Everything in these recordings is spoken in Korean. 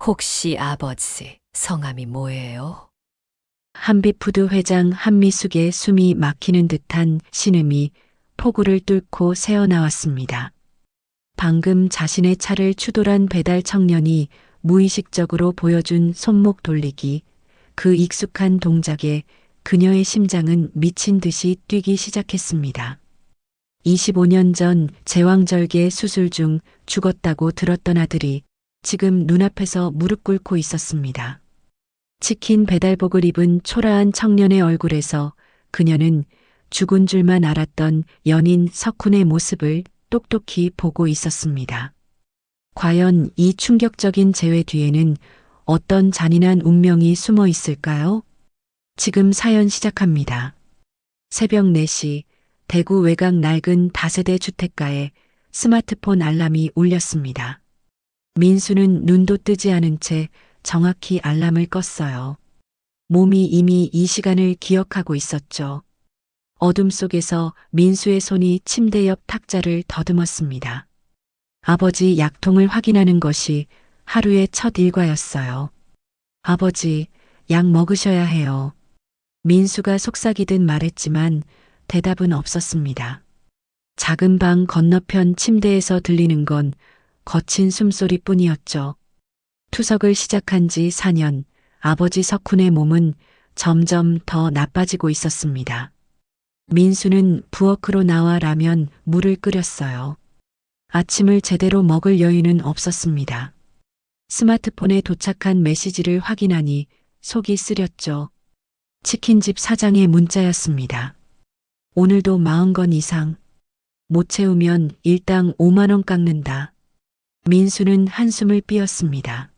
혹시 아버지 성함이 뭐예요? 한빛푸드 회장 한미숙의 숨이 막히는 듯한 신음이 폭우를 뚫고 새어나왔습니다. 방금 자신의 차를 추돌한 배달 청년이 무의식적으로 보여준 손목 돌리기, 그 익숙한 동작에 그녀의 심장은 미친 듯이 뛰기 시작했습니다. 25년 전 제왕절개 수술 중 죽었다고 들었던 아들이 지금 눈앞에서 무릎 꿇고 있었습니다. 치킨 배달복을 입은 초라한 청년의 얼굴에서 그녀는 죽은 줄만 알았던 연인 석훈의 모습을 똑똑히 보고 있었습니다. 과연 이 충격적인 재회 뒤에는 어떤 잔인한 운명이 숨어 있을까요? 지금 사연 시작합니다. 새벽 4시 대구 외곽 낡은 다세대 주택가에 스마트폰 알람이 울렸습니다. 민수는 눈도 뜨지 않은 채 정확히 알람을 껐어요. 몸이 이미 이 시간을 기억하고 있었죠. 어둠 속에서 민수의 손이 침대 옆 탁자를 더듬었습니다. 아버지 약통을 확인하는 것이 하루의 첫 일과였어요. 아버지, 약 먹으셔야 해요. 민수가 속삭이듯 말했지만 대답은 없었습니다. 작은 방 건너편 침대에서 들리는 건 거친 숨소리뿐이었죠. 투석을 시작한 지 4년, 아버지 석훈의 몸은 점점 더 나빠지고 있었습니다. 민수는 부엌으로 나와 라면, 물을 끓였어요. 아침을 제대로 먹을 여유는 없었습니다. 스마트폰에 도착한 메시지를 확인하니 속이 쓰렸죠. 치킨집 사장의 문자였습니다. 오늘도 40건 이상. 못 채우면 일당 5만 원 깎는다. 민수는 한숨을 삐었습니다.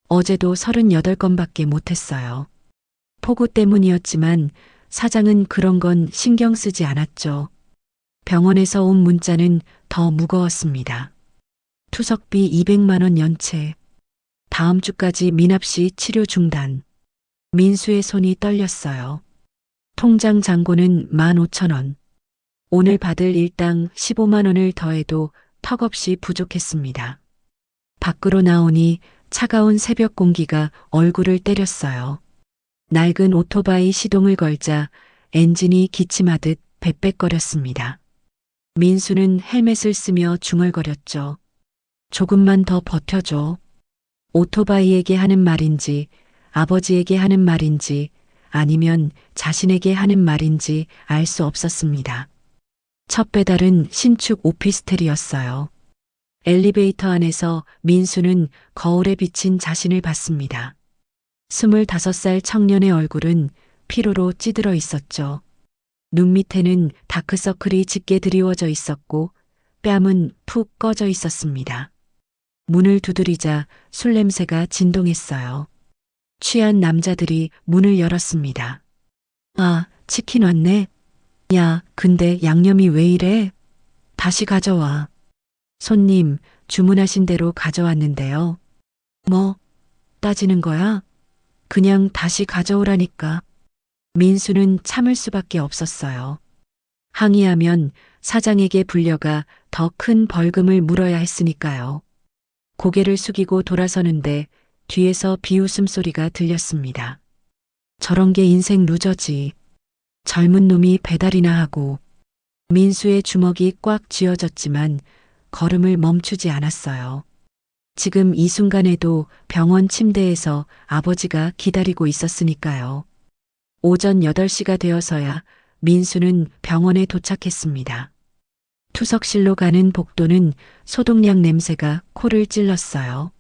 어제도 38건밖에 못했어요. 폭우 때문이었지만 사장은 그런 건 신경 쓰지 않았죠. 병원에서 온 문자는 더 무거웠습니다. 투석비 200만 원 연체. 다음 주까지 미납시 치료 중단. 민수의 손이 떨렸어요. 통장 잔고는 15,000원. 오늘 받을 일당 15만 원을 더해도 턱없이 부족했습니다. 밖으로 나오니 차가운 새벽 공기가 얼굴을 때렸어요. 낡은 오토바이 시동을 걸자 엔진이 기침하듯 뱄뱄거렸습니다. 민수는 헬멧을 쓰며 중얼거렸죠. 조금만 더 버텨줘. 오토바이에게 하는 말인지, 아버지에게 하는 말인지, 아니면 자신에게 하는 말인지 알 수 없었습니다. 첫 배달은 신축 오피스텔이었어요. 엘리베이터 안에서 민수는 거울에 비친 자신을 봤습니다. 25살 청년의 얼굴은 피로로 찌들어 있었죠. 눈 밑에는 다크서클이 짙게 드리워져 있었고 뺨은 푹 꺼져 있었습니다. 문을 두드리자 술 냄새가 진동했어요. 취한 남자들이 문을 열었습니다. 아, 치킨 왔네. 야, 근데 양념이 왜 이래? 다시 가져와. 손님, 주문하신 대로 가져왔는데요. 뭐, 따지는 거야? 그냥 다시 가져오라니까. 민수는 참을 수밖에 없었어요. 항의하면 사장에게 불려가 더 큰 벌금을 물어야 했으니까요. 고개를 숙이고 돌아서는데 뒤에서 비웃음 소리가 들렸습니다. 저런 게 인생 루저지. 젊은 놈이 배달이나 하고. 민수의 주먹이 꽉 쥐어졌지만 걸음을 멈추지 않았어요. 지금 이 순간에도 병원 침대에서 아버지가 기다리고 있었으니까요. 오전 8시가 되어서야 민수는 병원에 도착했습니다. 투석실로 가는 복도는 소독약 냄새가 코를 찔렀어요.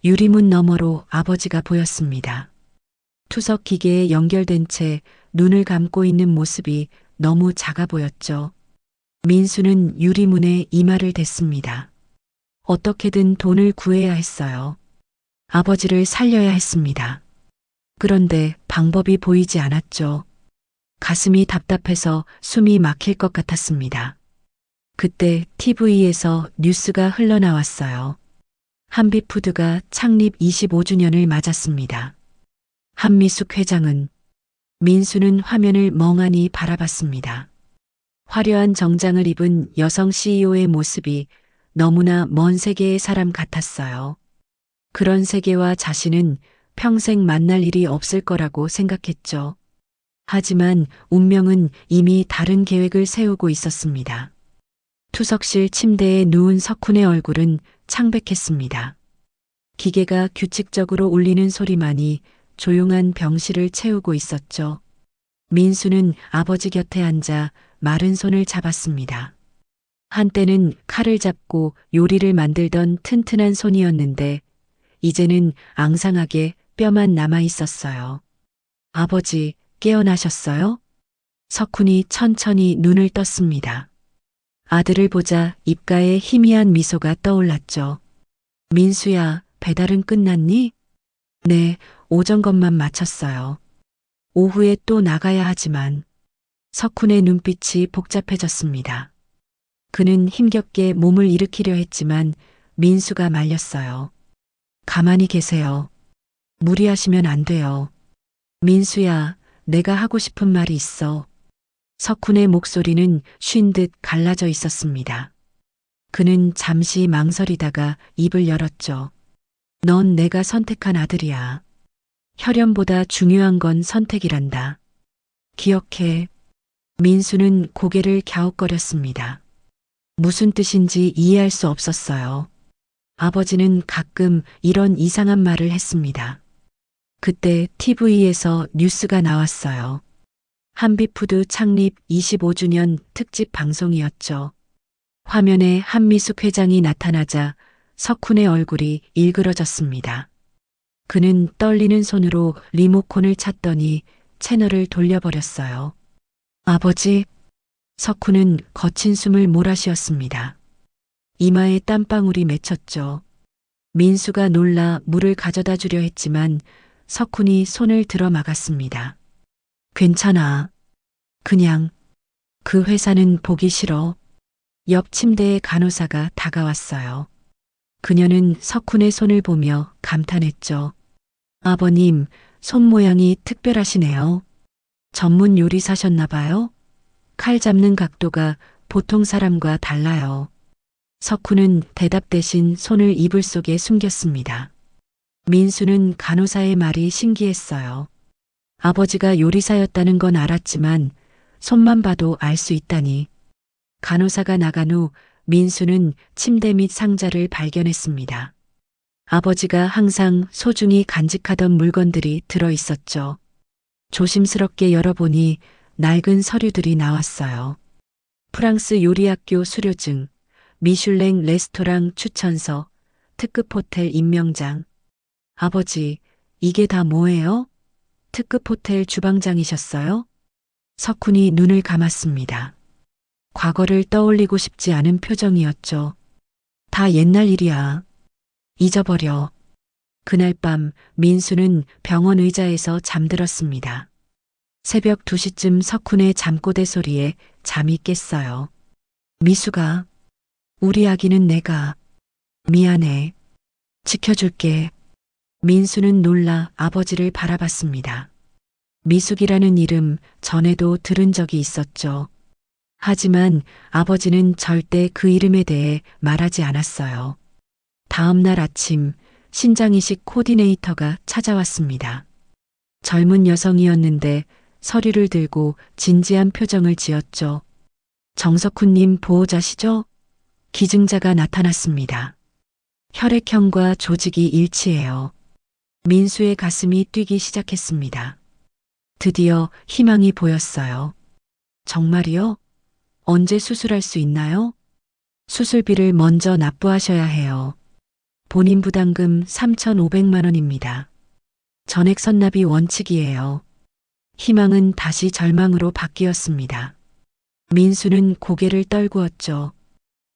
유리문 너머로 아버지가 보였습니다. 투석 기계에 연결된 채 눈을 감고 있는 모습이 너무 작아 보였죠. 민수는 유리문에 이마를 댔습니다. 어떻게든 돈을 구해야 했어요. 아버지를 살려야 했습니다. 그런데 방법이 보이지 않았죠. 가슴이 답답해서 숨이 막힐 것 같았습니다. 그때 TV에서 뉴스가 흘러나왔어요. 한빛푸드가 창립 25주년을 맞았습니다. 한미숙 회장은 민수는 화면을 멍하니 바라봤습니다. 화려한 정장을 입은 여성 CEO의 모습이 너무나 먼 세계의 사람 같았어요. 그런 세계와 자신은 평생 만날 일이 없을 거라고 생각했죠. 하지만 운명은 이미 다른 계획을 세우고 있었습니다. 투석실 침대에 누운 석훈의 얼굴은 창백했습니다. 기계가 규칙적으로 울리는 소리만이 조용한 병실을 채우고 있었죠. 민수는 아버지 곁에 앉아 마른 손을 잡았습니다. 한때는 칼을 잡고 요리를 만들던 튼튼한 손이었는데 이제는 앙상하게 뼈만 남아 있었어요. 아버지, 깨어나셨어요? 석훈이 천천히 눈을 떴습니다. 아들을 보자 입가에 희미한 미소가 떠올랐죠. 민수야, 배달은 끝났니? 네, 오전 것만 마쳤어요. 오후에 또 나가야 하지만 석훈의 눈빛이 복잡해졌습니다. 그는 힘겹게 몸을 일으키려 했지만 민수가 말렸어요. 가만히 계세요. 무리하시면 안 돼요. 민수야, 내가 하고 싶은 말이 있어. 석훈의 목소리는 쉰 듯 갈라져 있었습니다. 그는 잠시 망설이다가 입을 열었죠. 넌 내가 선택한 아들이야. 혈연보다 중요한 건 선택이란다. 기억해. 민수는 고개를 갸웃거렸습니다. 무슨 뜻인지 이해할 수 없었어요. 아버지는 가끔 이런 이상한 말을 했습니다. 그때 TV에서 뉴스가 나왔어요. 한빛푸드 창립 25주년 특집 방송이었죠. 화면에 한미숙 회장이 나타나자 석훈의 얼굴이 일그러졌습니다. 그는 떨리는 손으로 리모컨을 찾더니 채널을 돌려버렸어요. 아버지, 석훈은 거친 숨을 몰아쉬었습니다. 이마에 땀방울이 맺혔죠. 민수가 놀라 물을 가져다 주려 했지만 석훈이 손을 들어 막았습니다. 괜찮아. 그냥 그 회사는 보기 싫어. 옆 침대에 간호사가 다가왔어요. 그녀는 석훈의 손을 보며 감탄했죠. 아버님, 손 모양이 특별하시네요. 전문 요리사셨나 봐요? 칼 잡는 각도가 보통 사람과 달라요. 석훈은 대답 대신 손을 이불 속에 숨겼습니다. 민수는 간호사의 말이 신기했어요. 아버지가 요리사였다는 건 알았지만 손만 봐도 알 수 있다니. 간호사가 나간 후 민수는 침대 밑 상자를 발견했습니다. 아버지가 항상 소중히 간직하던 물건들이 들어 있었죠. 조심스럽게 열어보니 낡은 서류들이 나왔어요. 프랑스 요리학교 수료증, 미슐랭 레스토랑 추천서, 특급 호텔 임명장. 아버지, 이게 다 뭐예요? 특급 호텔 주방장이셨어요? 석훈이 눈을 감았습니다. 과거를 떠올리고 싶지 않은 표정이었죠. 다 옛날 일이야. 잊어버려. 그날 밤 민수는 병원 의자에서 잠들었습니다. 새벽 2시쯤 석훈의 잠꼬대 소리에 잠이 깼어요. 미수가, 우리 아기는 내가, 미안해. 지켜줄게. 민수는 놀라 아버지를 바라봤습니다. 미숙이라는 이름 전에도 들은 적이 있었죠. 하지만 아버지는 절대 그 이름에 대해 말하지 않았어요. 다음 날 아침 신장이식 코디네이터가 찾아왔습니다. 젊은 여성이었는데 서류를 들고 진지한 표정을 지었죠. 정석훈님 보호자시죠? 기증자가 나타났습니다. 혈액형과 조직이 일치해요. 민수의 가슴이 뛰기 시작했습니다. 드디어 희망이 보였어요. 정말이요? 언제 수술할 수 있나요? 수술비를 먼저 납부하셔야 해요. 본인 부담금 3,500만 원입니다. 전액 선납이 원칙이에요. 희망은 다시 절망으로 바뀌었습니다. 민수는 고개를 떨구었죠.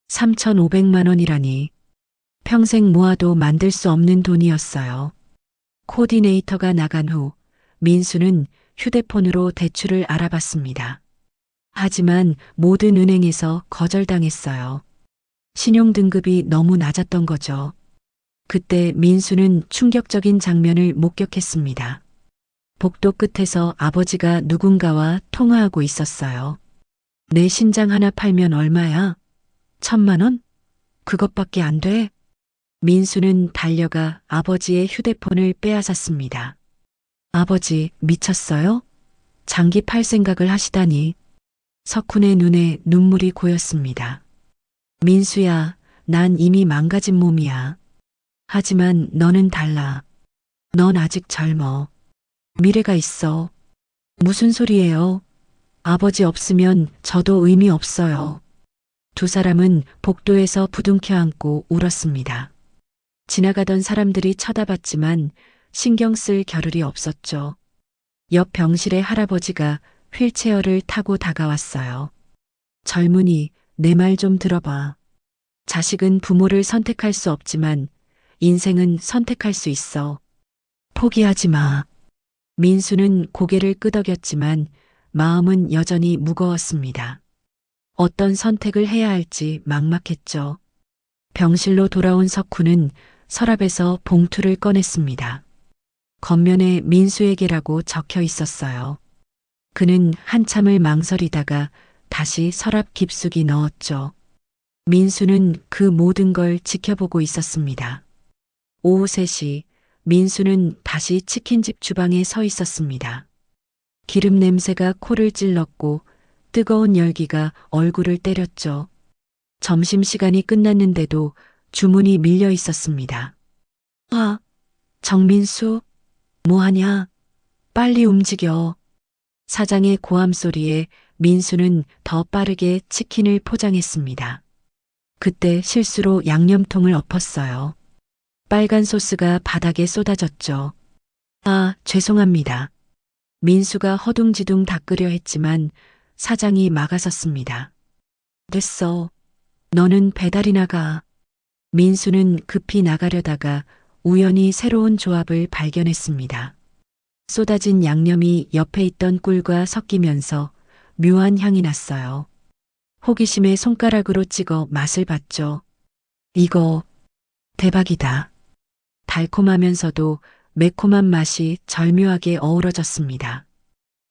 3,500만 원이라니. 평생 모아도 만들 수 없는 돈이었어요. 코디네이터가 나간 후 민수는 휴대폰으로 대출을 알아봤습니다. 하지만 모든 은행에서 거절당했어요. 신용등급이 너무 낮았던 거죠. 그때 민수는 충격적인 장면을 목격했습니다. 복도 끝에서 아버지가 누군가와 통화하고 있었어요. 내 신장 하나 팔면 얼마야? 1,000만 원? 그것밖에 안 돼? 민수는 달려가 아버지의 휴대폰을 빼앗았습니다. 아버지, 미쳤어요? 장기 팔 생각을 하시다니. 석훈의 눈에 눈물이 고였습니다. 민수야, 난 이미 망가진 몸이야. 하지만 너는 달라. 넌 아직 젊어. 미래가 있어. 무슨 소리예요? 아버지 없으면 저도 의미 없어요. 두 사람은 복도에서 부둥켜 안고 울었습니다. 지나가던 사람들이 쳐다봤지만 신경 쓸 겨를이 없었죠. 옆 병실의 할아버지가 휠체어를 타고 다가왔어요. 젊은이, 내 말 좀 들어봐. 자식은 부모를 선택할 수 없지만 인생은 선택할 수 있어. 포기하지 마. 민수는 고개를 끄덕였지만 마음은 여전히 무거웠습니다. 어떤 선택을 해야 할지 막막했죠. 병실로 돌아온 석훈은 서랍에서 봉투를 꺼냈습니다. 겉면에 민수에게라고 적혀 있었어요. 그는 한참을 망설이다가 다시 서랍 깊숙이 넣었죠. 민수는 그 모든 걸 지켜보고 있었습니다. 오후 3시, 민수는 다시 치킨집 주방에 서 있었습니다. 기름 냄새가 코를 찔렀고 뜨거운 열기가 얼굴을 때렸죠. 점심시간이 끝났는데도 주문이 밀려 있었습니다. 아, 정민수, 뭐하냐? 빨리 움직여. 사장의 고함 소리에 민수는 더 빠르게 치킨을 포장했습니다. 그때 실수로 양념통을 엎었어요. 빨간 소스가 바닥에 쏟아졌죠. 아, 죄송합니다. 민수가 허둥지둥 닦으려 했지만 사장이 막아섰습니다. 됐어. 너는 배달이나 가. 민수는 급히 나가려다가 우연히 새로운 조합을 발견했습니다. 쏟아진 양념이 옆에 있던 꿀과 섞이면서 묘한 향이 났어요. 호기심에 손가락으로 찍어 맛을 봤죠. 이거 대박이다. 달콤하면서도 매콤한 맛이 절묘하게 어우러졌습니다.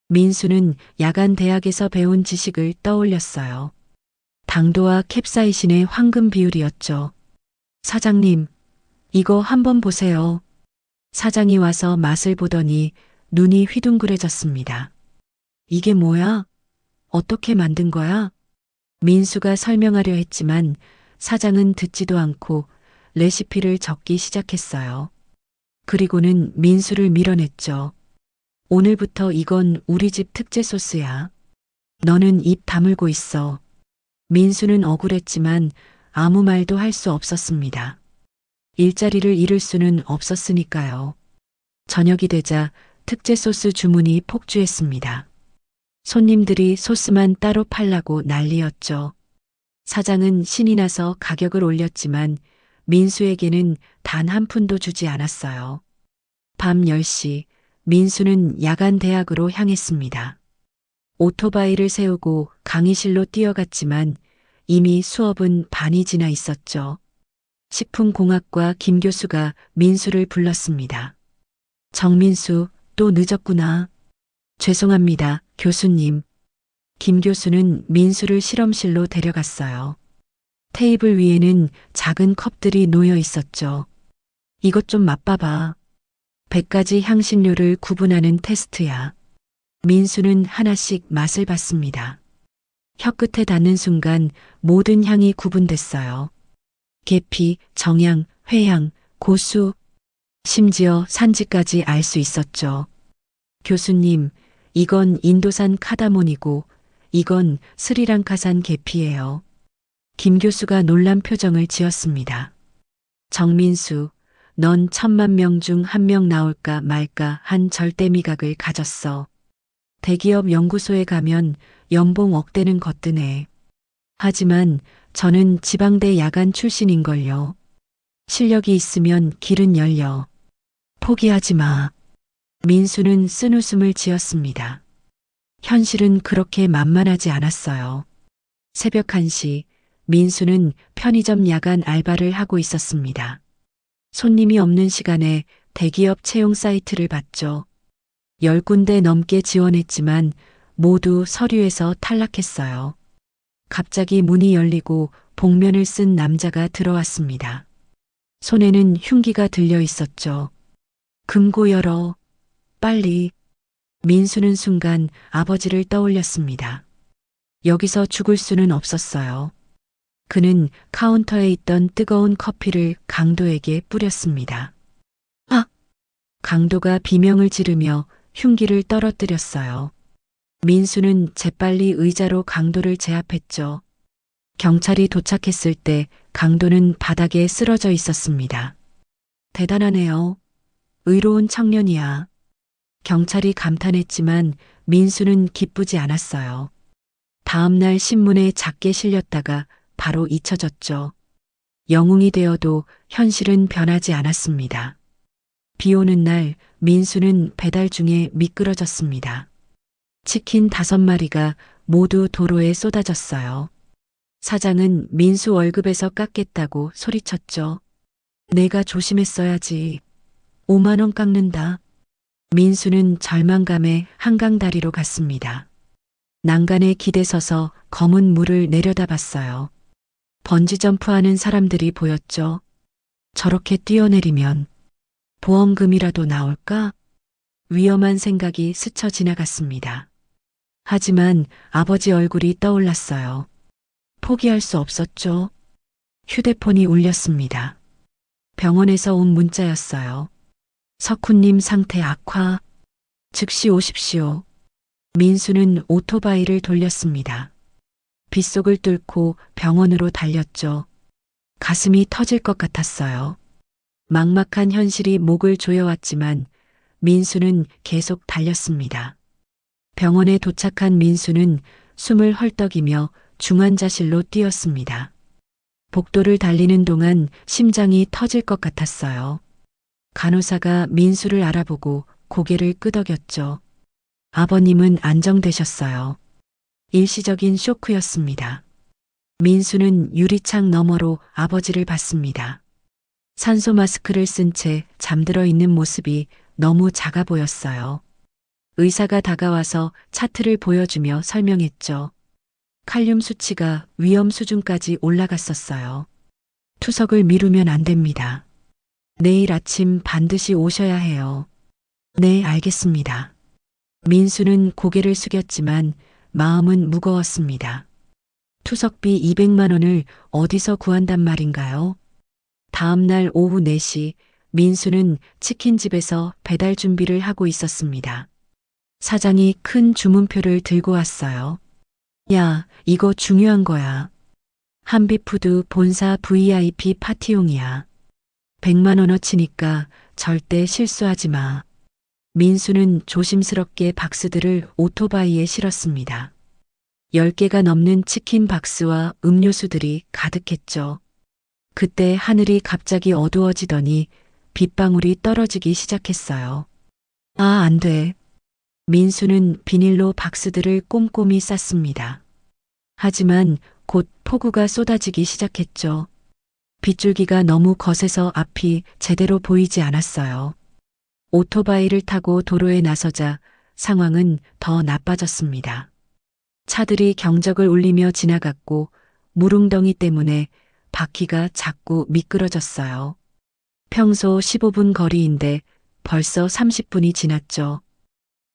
민수는 야간 대학에서 배운 지식을 떠올렸어요. 당도와 캡사이신의 황금 비율이었죠. 사장님, 이거 한번 보세요. 사장이 와서 맛을 보더니 눈이 휘둥그레졌습니다. 이게 뭐야? 어떻게 만든 거야? 민수가 설명하려 했지만 사장은 듣지도 않고 레시피를 적기 시작했어요. 그리고는 민수를 밀어냈죠. 오늘부터 이건 우리 집 특제 소스야. 너는 입 다물고 있어. 민수는 억울했지만 아무 말도 할 수 없었습니다. 일자리를 잃을 수는 없었으니까요. 저녁이 되자 특제 소스 주문이 폭주했습니다. 손님들이 소스만 따로 팔라고 난리였죠. 사장은 신이 나서 가격을 올렸지만 민수에게는 단 한 푼도 주지 않았어요. 밤 10시, 민수는 야간 대학으로 향했습니다. 오토바이를 세우고 강의실로 뛰어갔지만 이미 수업은 반이 지나 있었죠. 식품공학과 김 교수가 민수를 불렀습니다. 정민수, 또 늦었구나. 죄송합니다, 교수님. 김 교수는 민수를 실험실로 데려갔어요. 테이블 위에는 작은 컵들이 놓여 있었죠. 이것 좀 맛봐봐. 100가지 향신료를 구분하는 테스트야. 민수는 하나씩 맛을 봤습니다. 혀끝에 닿는 순간 모든 향이 구분됐어요. 계피, 정향, 회향, 고수, 심지어 산지까지 알 수 있었죠. 교수님, 이건 인도산 카다몬이고 이건 스리랑카산 계피예요. 김 교수가 놀란 표정을 지었습니다. 정민수, 넌 1000만 명 중 1명 나올까 말까 한 절대 미각을 가졌어. 대기업 연구소에 가면 연봉 억대는 거뜬해. 하지만 저는 지방대 야간 출신인걸요. 실력이 있으면 길은 열려. 포기하지 마. 민수는 쓴웃음을 지었습니다. 현실은 그렇게 만만하지 않았어요. 새벽 1시, 민수는 편의점 야간 알바를 하고 있었습니다. 손님이 없는 시간에 대기업 채용 사이트를 봤죠. 10군데 넘게 지원했지만 모두 서류에서 탈락했어요. 갑자기 문이 열리고 복면을 쓴 남자가 들어왔습니다. 손에는 흉기가 들려 있었죠. 금고 열어. 빨리. 민수는 순간 아버지를 떠올렸습니다. 여기서 죽을 수는 없었어요. 그는 카운터에 있던 뜨거운 커피를 강도에게 뿌렸습니다. 아! 강도가 비명을 지르며 흉기를 떨어뜨렸어요. 민수는 재빨리 의자로 강도를 제압했죠. 경찰이 도착했을 때 강도는 바닥에 쓰러져 있었습니다. 대단하네요. 의로운 청년이야. 경찰이 감탄했지만 민수는 기쁘지 않았어요. 다음날 신문에 작게 실렸다가 바로 잊혀졌죠. 영웅이 되어도 현실은 변하지 않았습니다. 비 오는 날 민수는 배달 중에 미끄러졌습니다. 치킨 5마리가 모두 도로에 쏟아졌어요. 사장은 민수 월급에서 깎겠다고 소리쳤죠. 내가 조심했어야지. 5만 원 깎는다. 민수는 절망감에 한강다리로 갔습니다. 난간에 기대서서 검은 물을 내려다봤어요. 번지점프하는 사람들이 보였죠. 저렇게 뛰어내리면 보험금이라도 나올까? 위험한 생각이 스쳐 지나갔습니다. 하지만 아버지 얼굴이 떠올랐어요. 포기할 수 없었죠. 휴대폰이 울렸습니다. 병원에서 온 문자였어요. 석훈님 상태 악화. 즉시 오십시오. 민수는 오토바이를 돌렸습니다. 빗속을 뚫고 병원으로 달렸죠. 가슴이 터질 것 같았어요. 막막한 현실이 목을 조여왔지만 민수는 계속 달렸습니다. 병원에 도착한 민수는 숨을 헐떡이며 중환자실로 뛰었습니다. 복도를 달리는 동안 심장이 터질 것 같았어요. 간호사가 민수를 알아보고 고개를 끄덕였죠. 아버님은 안정되셨어요. 일시적인 쇼크였습니다. 민수는 유리창 너머로 아버지를 봤습니다. 산소 마스크를 쓴 채 잠들어 있는 모습이 너무 작아 보였어요. 의사가 다가와서 차트를 보여주며 설명했죠. 칼륨 수치가 위험 수준까지 올라갔었어요. 투석을 미루면 안 됩니다. 내일 아침 반드시 오셔야 해요. 네, 알겠습니다. 민수는 고개를 숙였지만 마음은 무거웠습니다. 투석비 200만 원을 어디서 구한단 말인가요? 다음 날 오후 4시 민수는 치킨집에서 배달 준비를 하고 있었습니다. 사장이 큰 주문표를 들고 왔어요. 야, 이거 중요한 거야. 한비푸드 본사 VIP 파티용이야. 100만 원어치니까 절대 실수하지 마. 민수는 조심스럽게 박스들을 오토바이에 실었습니다. 10개가 넘는 치킨 박스와 음료수들이 가득했죠. 그때 하늘이 갑자기 어두워지더니 빗방울이 떨어지기 시작했어요. 아, 안 돼. 민수는 비닐로 박스들을 꼼꼼히 쌌습니다. 하지만 곧 폭우가 쏟아지기 시작했죠. 빗줄기가 너무 거세서 앞이 제대로 보이지 않았어요. 오토바이를 타고 도로에 나서자 상황은 더 나빠졌습니다. 차들이 경적을 울리며 지나갔고 물웅덩이 때문에 바퀴가 자꾸 미끄러졌어요. 평소 15분 거리인데 벌써 30분이 지났죠.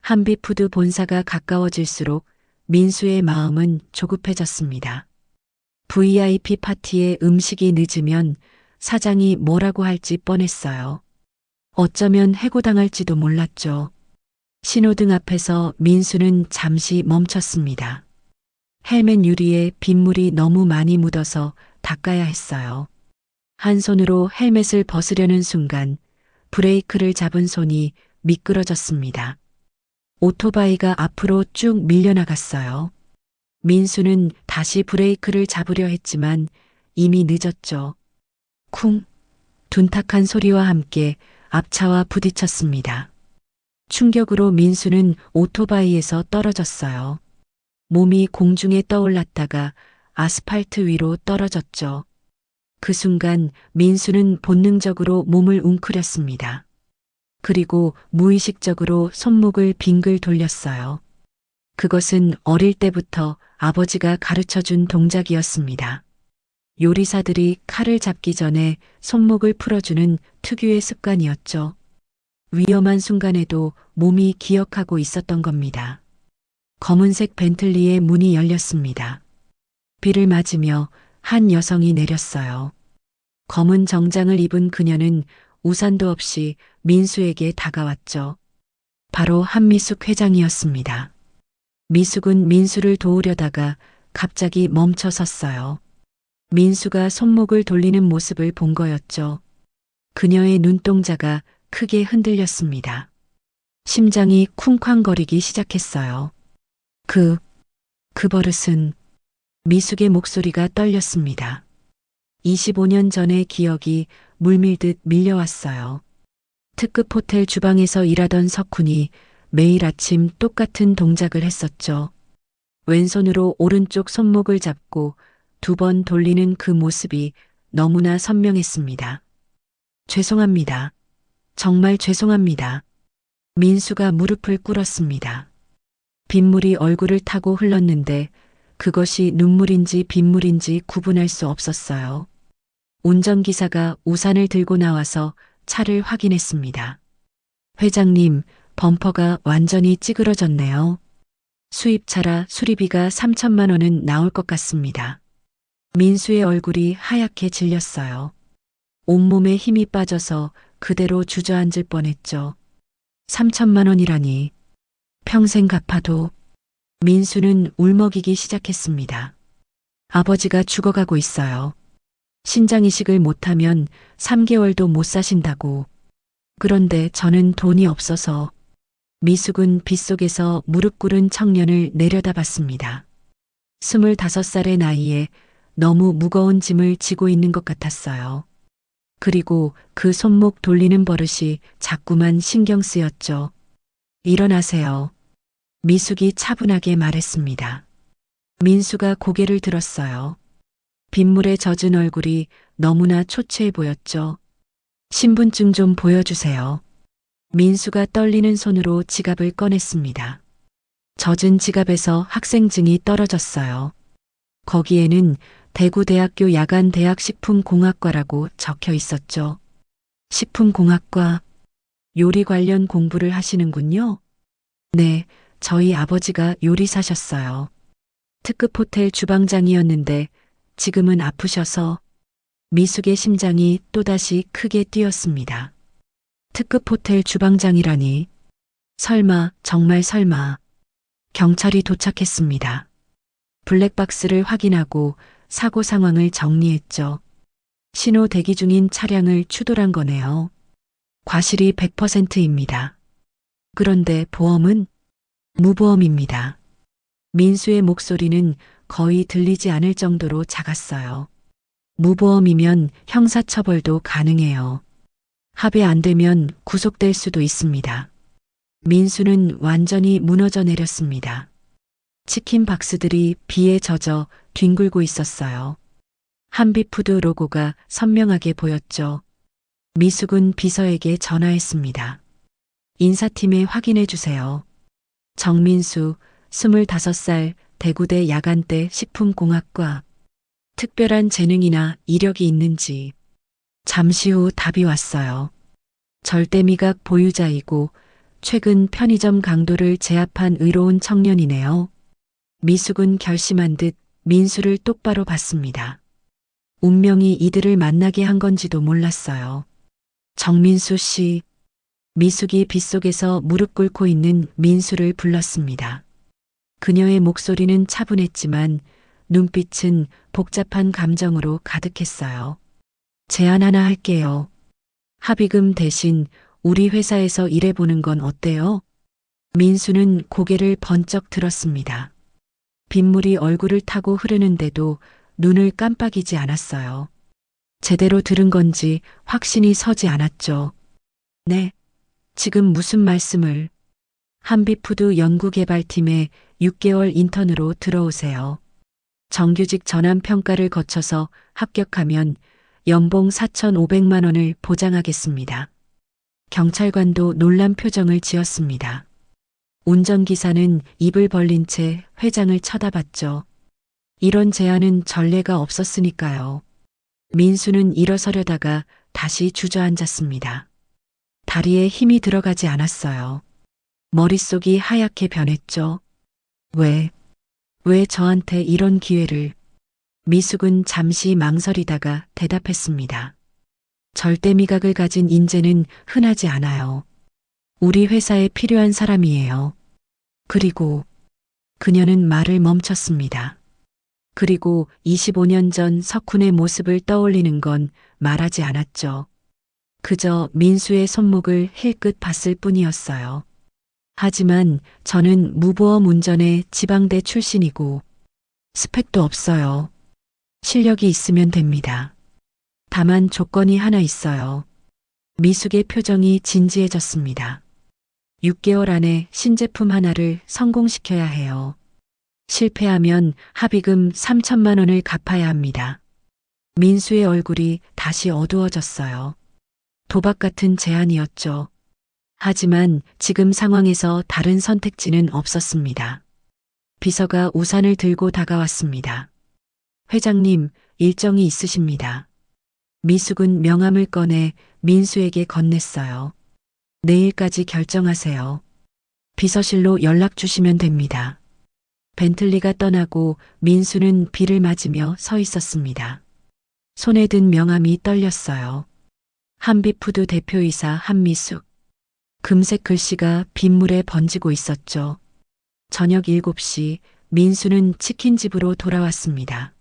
한비푸드 본사가 가까워질수록 민수의 마음은 조급해졌습니다. VIP 파티에 음식이 늦으면 사장이 뭐라고 할지 뻔했어요. 어쩌면 해고당할지도 몰랐죠. 신호등 앞에서 민수는 잠시 멈췄습니다. 헬멧 유리에 빗물이 너무 많이 묻어서 닦아야 했어요. 한 손으로 헬멧을 벗으려는 순간 브레이크를 잡은 손이 미끄러졌습니다. 오토바이가 앞으로 쭉 밀려나갔어요. 민수는 다시 브레이크를 잡으려 했지만 이미 늦었죠. 쿵! 둔탁한 소리와 함께 앞차와 부딪혔습니다. 충격으로 민수는 오토바이에서 떨어졌어요. 몸이 공중에 떠올랐다가 아스팔트 위로 떨어졌죠. 그 순간 민수는 본능적으로 몸을 웅크렸습니다. 그리고 무의식적으로 손목을 빙글 돌렸어요. 그것은 어릴 때부터 아버지가 가르쳐준 동작이었습니다. 요리사들이 칼을 잡기 전에 손목을 풀어주는 특유의 습관이었죠. 위험한 순간에도 몸이 기억하고 있었던 겁니다. 검은색 벤틀리의 문이 열렸습니다. 비를 맞으며 한 여성이 내렸어요. 검은 정장을 입은 그녀는 우산도 없이 민수에게 다가왔죠. 바로 한미숙 회장이었습니다. 미숙은 민수를 도우려다가 갑자기 멈춰 섰어요. 민수가 손목을 돌리는 모습을 본 거였죠. 그녀의 눈동자가 크게 흔들렸습니다. 심장이 쿵쾅거리기 시작했어요. 그 버릇은 미숙의 목소리가 떨렸습니다. 25년 전의 기억이 물밀듯 밀려왔어요. 특급 호텔 주방에서 일하던 석훈이 매일 아침 똑같은 동작을 했었죠. 왼손으로 오른쪽 손목을 잡고 2번 돌리는 그 모습이 너무나 선명했습니다. 죄송합니다. 정말 죄송합니다. 민수가 무릎을 꿇었습니다. 빗물이 얼굴을 타고 흘렀는데 그것이 눈물인지 빗물인지 구분할 수 없었어요. 운전기사가 우산을 들고 나와서 차를 확인했습니다. 회장님, 범퍼가 완전히 찌그러졌네요. 수입차라 수리비가 3천만 원은 나올 것 같습니다. 민수의 얼굴이 하얗게 질렸어요. 온몸에 힘이 빠져서 그대로 주저앉을 뻔했죠. 3천만 원이라니. 평생 갚아도. 민수는 울먹이기 시작했습니다. 아버지가 죽어가고 있어요. 신장 이식을 못하면 3개월도 못 사신다고. 그런데 저는 돈이 없어서. 미숙은 빗속에서 무릎 꿇은 청년을 내려다봤습니다. 25살의 나이에 너무 무거운 짐을 지고 있는 것 같았어요. 그리고 그 손목 돌리는 버릇이 자꾸만 신경 쓰였죠. 일어나세요. 미숙이 차분하게 말했습니다. 민수가 고개를 들었어요. 빗물에 젖은 얼굴이 너무나 초췌해 보였죠. 신분증 좀 보여주세요. 민수가 떨리는 손으로 지갑을 꺼냈습니다. 젖은 지갑에서 학생증이 떨어졌어요. 거기에는 대구대학교 야간대학식품공학과라고 적혀 있었죠. 식품공학과, 요리 관련 공부를 하시는군요. 네, 저희 아버지가 요리사셨어요. 특급 호텔 주방장이었는데 지금은 아프셔서. 미숙의 심장이 또다시 크게 뛰었습니다. 특급 호텔 주방장이라니. 설마, 정말 설마. 경찰이 도착했습니다. 블랙박스를 확인하고 사고 상황을 정리했죠. 신호 대기 중인 차량을 추돌한 거네요. 과실이 100%입니다. 그런데 보험은? 무보험입니다. 민수의 목소리는 거의 들리지 않을 정도로 작았어요. 무보험이면 형사처벌도 가능해요. 합의 안 되면 구속될 수도 있습니다. 민수는 완전히 무너져 내렸습니다. 치킨 박스들이 비에 젖어 뒹굴고 있었어요. 한비푸드 로고가 선명하게 보였죠. 미숙은 비서에게 전화했습니다. 인사팀에 확인해 주세요. 정민수, 25살, 대구대 야간대 식품공학과. 특별한 재능이나 이력이 있는지. 잠시 후 답이 왔어요. 절대미각 보유자이고 최근 편의점 강도를 제압한 의로운 청년이네요. 미숙은 결심한 듯 민수를 똑바로 봤습니다. 운명이 이들을 만나게 한 건지도 몰랐어요. 정민수 씨. 미숙이 빗속에서 무릎 꿇고 있는 민수를 불렀습니다. 그녀의 목소리는 차분했지만 눈빛은 복잡한 감정으로 가득했어요. 제안 하나 할게요. 합의금 대신 우리 회사에서 일해보는 건 어때요? 민수는 고개를 번쩍 들었습니다. 빗물이 얼굴을 타고 흐르는데도 눈을 깜빡이지 않았어요. 제대로 들은 건지 확신이 서지 않았죠. 네, 지금 무슨 말씀을. 한비푸드 연구개발팀에 6개월 인턴으로 들어오세요. 정규직 전환평가를 거쳐서 합격하면 연봉 4,500만 원을 보장하겠습니다. 경찰관도 놀란 표정을 지었습니다. 운전기사는 입을 벌린 채 회장을 쳐다봤죠. 이런 제안은 전례가 없었으니까요. 민수는 일어서려다가 다시 주저앉았습니다. 다리에 힘이 들어가지 않았어요. 머릿속이 하얗게 변했죠. 왜 저한테 이런 기회를? 미숙은 잠시 망설이다가 대답했습니다. 절대 미각을 가진 인재는 흔하지 않아요. 우리 회사에 필요한 사람이에요. 그리고 그녀는 말을 멈췄습니다. 그리고 25년 전 석훈의 모습을 떠올리는 건 말하지 않았죠. 그저 민수의 손목을 힐끗 봤을 뿐이었어요. 하지만 저는 무보험 운전의 지방대 출신이고 스펙도 없어요. 실력이 있으면 됩니다. 다만 조건이 하나 있어요. 미숙의 표정이 진지해졌습니다. 6개월 안에 신제품 하나를 성공시켜야 해요. 실패하면 합의금 3천만 원을 갚아야 합니다. 민수의 얼굴이 다시 어두워졌어요. 도박 같은 제안이었죠. 하지만 지금 상황에서 다른 선택지는 없었습니다. 비서가 우산을 들고 다가왔습니다. 회장님, 일정이 있으십니다. 미숙은 명함을 꺼내 민수에게 건넸어요. 내일까지 결정하세요. 비서실로 연락 주시면 됩니다. 벤틀리가 떠나고 민수는 비를 맞으며 서 있었습니다. 손에 든 명함이 떨렸어요. 한빛푸드 대표이사 한미숙. 금색 글씨가 빗물에 번지고 있었죠. 저녁 7시 민수는 치킨집으로 돌아왔습니다.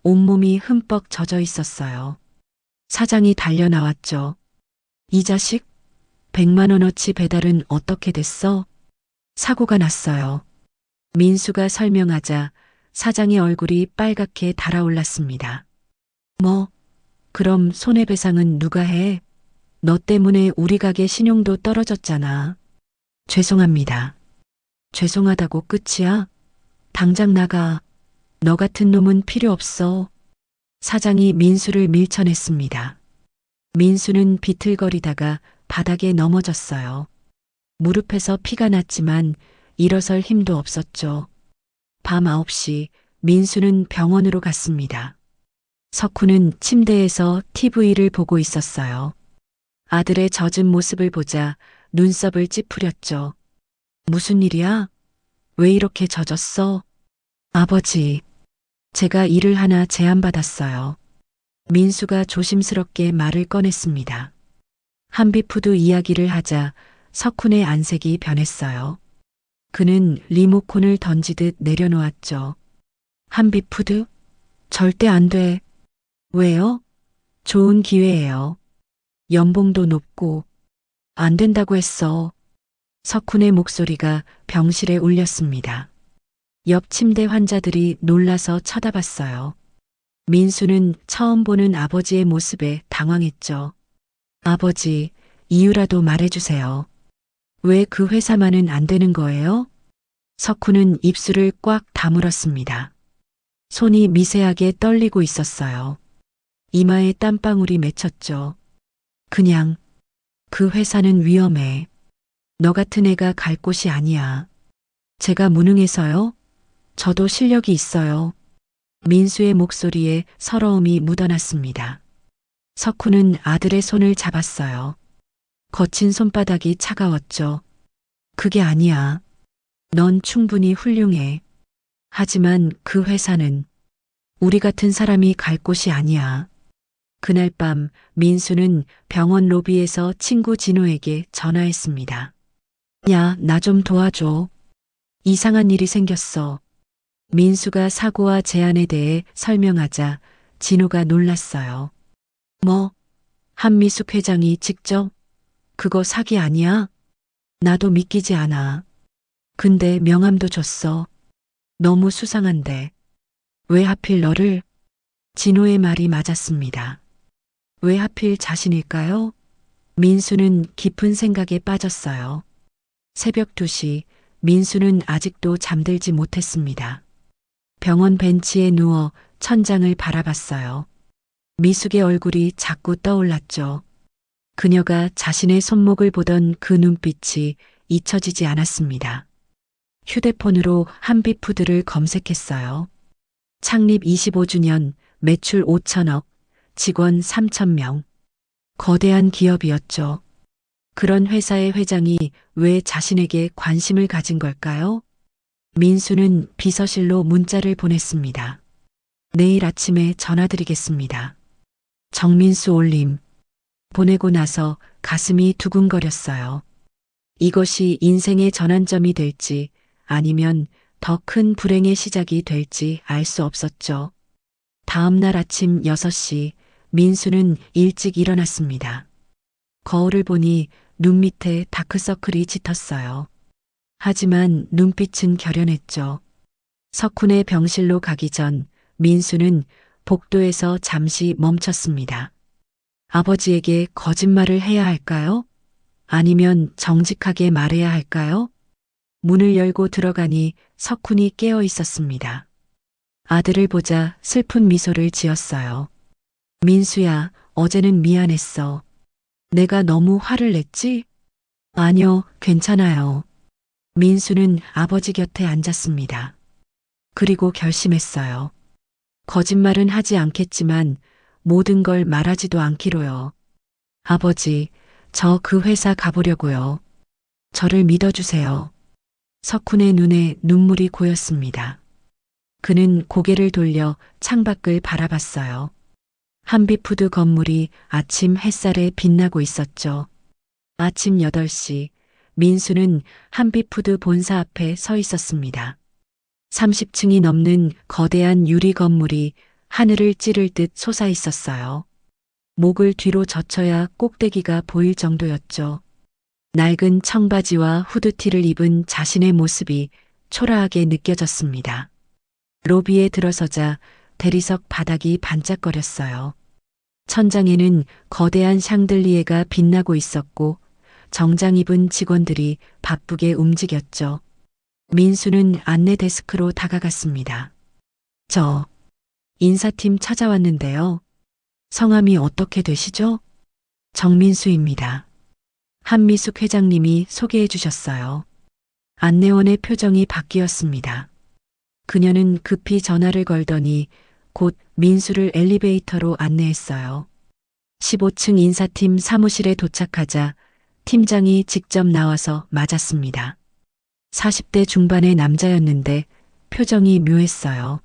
온몸이 흠뻑 젖어 있었어요. 사장이 달려 나왔죠. 이 자식? 100만 원어치 배달은 어떻게 됐어? 사고가 났어요. 민수가 설명하자 사장의 얼굴이 빨갛게 달아올랐습니다. 뭐? 그럼 손해배상은 누가 해? 너 때문에 우리 가게 신용도 떨어졌잖아. 죄송합니다. 죄송하다고 끝이야? 당장 나가. 너 같은 놈은 필요 없어. 사장이 민수를 밀쳐냈습니다. 민수는 비틀거리다가 바닥에 넘어졌어요. 무릎에서 피가 났지만 일어설 힘도 없었죠. 밤 9시 민수는 병원으로 갔습니다. 석훈은 침대에서 TV를 보고 있었어요. 아들의 젖은 모습을 보자 눈썹을 찌푸렸죠. 무슨 일이야? 왜 이렇게 젖었어? 아버지, 제가 일을 하나 제안받았어요. 민수가 조심스럽게 말을 꺼냈습니다. 한빛푸드 이야기를 하자 석훈의 안색이 변했어요. 그는 리모컨을 던지듯 내려놓았죠. 한빛푸드? 절대 안 돼. 왜요? 좋은 기회예요. 연봉도 높고. 안 된다고 했어. 석훈의 목소리가 병실에 울렸습니다. 옆 침대 환자들이 놀라서 쳐다봤어요. 민수는 처음 보는 아버지의 모습에 당황했죠. 아버지, 이유라도 말해주세요. 왜 그 회사만은 안 되는 거예요? 석훈은 입술을 꽉 다물었습니다. 손이 미세하게 떨리고 있었어요. 이마에 땀방울이 맺혔죠. 그냥, 그 회사는 위험해. 너 같은 애가 갈 곳이 아니야. 제가 무능해서요? 저도 실력이 있어요. 민수의 목소리에 서러움이 묻어났습니다. 석훈은 아들의 손을 잡았어요. 거친 손바닥이 차가웠죠. 그게 아니야. 넌 충분히 훌륭해. 하지만 그 회사는 우리 같은 사람이 갈 곳이 아니야. 그날 밤 민수는 병원 로비에서 친구 진호에게 전화했습니다. 야, 나 좀 도와줘. 이상한 일이 생겼어. 민수가 사고와 제안에 대해 설명하자 진호가 놀랐어요. 뭐? 한미숙 회장이 직접? 그거 사기 아니야? 나도 믿기지 않아. 근데 명함도 줬어. 너무 수상한데. 왜 하필 너를? 진호의 말이 맞았습니다. 왜 하필 자신일까요? 민수는 깊은 생각에 빠졌어요. 새벽 2시 민수는 아직도 잠들지 못했습니다. 병원 벤치에 누워 천장을 바라봤어요. 미숙의 얼굴이 자꾸 떠올랐죠. 그녀가 자신의 손목을 보던 그 눈빛이 잊혀지지 않았습니다. 휴대폰으로 한빛푸드를 검색했어요. 창립 25주년, 매출 5천억, 직원 3천명. 거대한 기업이었죠. 그런 회사의 회장이 왜 자신에게 관심을 가진 걸까요? 민수는 비서실로 문자를 보냈습니다. 내일 아침에 전화드리겠습니다. 정민수 올림. 보내고 나서 가슴이 두근거렸어요. 이것이 인생의 전환점이 될지 아니면 더 큰 불행의 시작이 될지 알 수 없었죠. 다음 날 아침 6시 민수는 일찍 일어났습니다. 거울을 보니 눈 밑에 다크서클이 짙었어요. 하지만 눈빛은 결연했죠. 석훈의 병실로 가기 전 민수는 복도에서 잠시 멈췄습니다. 아버지에게 거짓말을 해야 할까요? 아니면 정직하게 말해야 할까요? 문을 열고 들어가니 석훈이 깨어 있었습니다. 아들을 보자 슬픈 미소를 지었어요. 민수야, 어제는 미안했어. 내가 너무 화를 냈지? 아니요, 괜찮아요. 민수는 아버지 곁에 앉았습니다. 그리고 결심했어요. 거짓말은 하지 않겠지만 모든 걸 말하지도 않기로요. 아버지, 저 그 회사 가보려고요. 저를 믿어주세요. 석훈의 눈에 눈물이 고였습니다. 그는 고개를 돌려 창밖을 바라봤어요. 한비푸드 건물이 아침 햇살에 빛나고 있었죠. 아침 8시 민수는 한비푸드 본사 앞에 서 있었습니다. 30층이 넘는 거대한 유리 건물이 하늘을 찌를 듯 솟아 있었어요. 목을 뒤로 젖혀야 꼭대기가 보일 정도였죠. 낡은 청바지와 후드티를 입은 자신의 모습이 초라하게 느껴졌습니다. 로비에 들어서자 대리석 바닥이 반짝거렸어요. 천장에는 거대한 샹들리에가 빛나고 있었고 정장 입은 직원들이 바쁘게 움직였죠. 민수는 안내 데스크로 다가갔습니다. 저 인사팀 찾아왔는데요. 성함이 어떻게 되시죠? 정민수입니다. 한미숙 회장님이 소개해 주셨어요. 안내원의 표정이 바뀌었습니다. 그녀는 급히 전화를 걸더니 곧 민수를 엘리베이터로 안내했어요. 15층 인사팀 사무실에 도착하자 팀장이 직접 나와서 맞았습니다. 40대 중반의 남자였는데 표정이 묘했어요.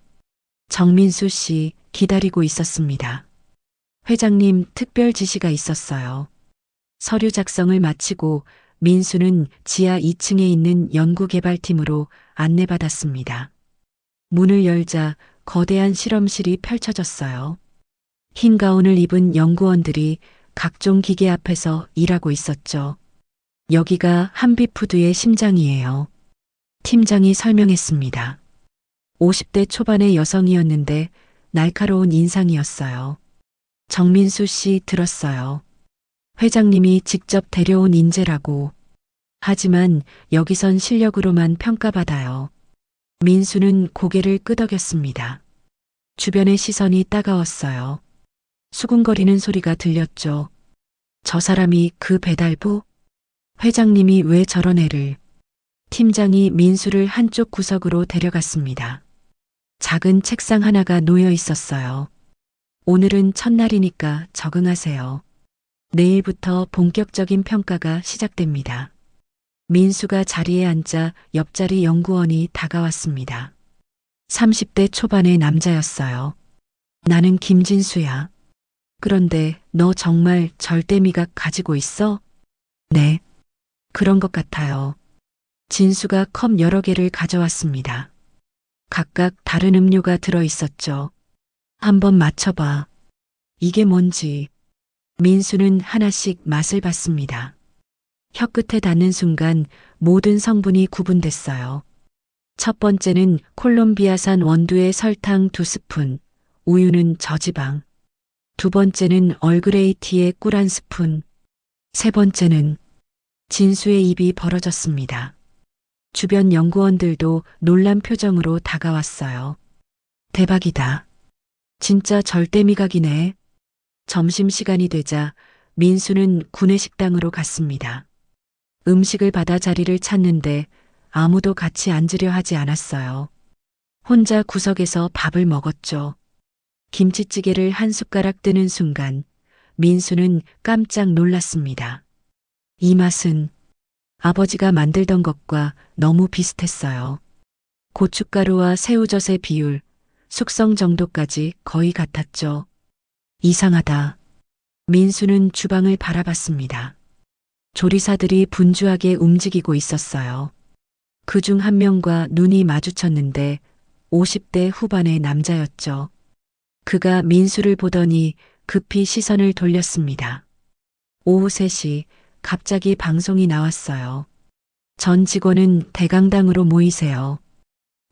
정민수 씨 기다리고 있었습니다. 회장님 특별 지시가 있었어요. 서류 작성을 마치고 민수는 지하 2층에 있는 연구개발팀으로 안내받았습니다. 문을 열자 거대한 실험실이 펼쳐졌어요. 흰 가운을 입은 연구원들이 각종 기계 앞에서 일하고 있었죠. 여기가 한비푸드의 심장이에요. 팀장이 설명했습니다. 50대 초반의 여성이었는데 날카로운 인상이었어요. 정민수 씨 들었어요. 회장님이 직접 데려온 인재라고. 하지만 여기선 실력으로만 평가받아요. 민수는 고개를 끄덕였습니다. 주변의 시선이 따가웠어요. 수군거리는 소리가 들렸죠. 저 사람이 그 배달부? 회장님이 왜 저런 애를? 팀장이 민수를 한쪽 구석으로 데려갔습니다. 작은 책상 하나가 놓여 있었어요. 오늘은 첫날이니까 적응하세요. 내일부터 본격적인 평가가 시작됩니다. 민수가 자리에 앉자 옆자리 연구원이 다가왔습니다. 30대 초반의 남자였어요. 나는 김진수야. 그런데 너 정말 절대미각 가지고 있어? 네. 그런 것 같아요. 진수가 컵 여러 개를 가져왔습니다. 각각 다른 음료가 들어 있었죠. 한번 맞춰봐. 이게 뭔지. 민수는 하나씩 맛을 봤습니다. 혀끝에 닿는 순간 모든 성분이 구분됐어요. 첫 번째는 콜롬비아산 원두의 설탕 2스푼, 우유는 저지방. 두 번째는 얼그레이 티의 꿀 1스푼. 세 번째는 진수의 입이 벌어졌습니다. 주변 연구원들도 놀란 표정으로 다가왔어요. 대박이다. 진짜 절대미각이네. 점심시간이 되자 민수는 구내식당으로 갔습니다. 음식을 받아 자리를 찾는데 아무도 같이 앉으려 하지 않았어요. 혼자 구석에서 밥을 먹었죠. 김치찌개를 한 숟가락 뜨는 순간 민수는 깜짝 놀랐습니다. 이 맛은 아버지가 만들던 것과 너무 비슷했어요. 고춧가루와 새우젓의 비율, 숙성 정도까지 거의 같았죠. 이상하다. 민수는 주방을 바라봤습니다. 조리사들이 분주하게 움직이고 있었어요. 그중 한 명과 눈이 마주쳤는데 50대 후반의 남자였죠. 그가 민수를 보더니 급히 시선을 돌렸습니다. 오후 3시 갑자기 방송이 나왔어요. 전 직원은 대강당으로 모이세요.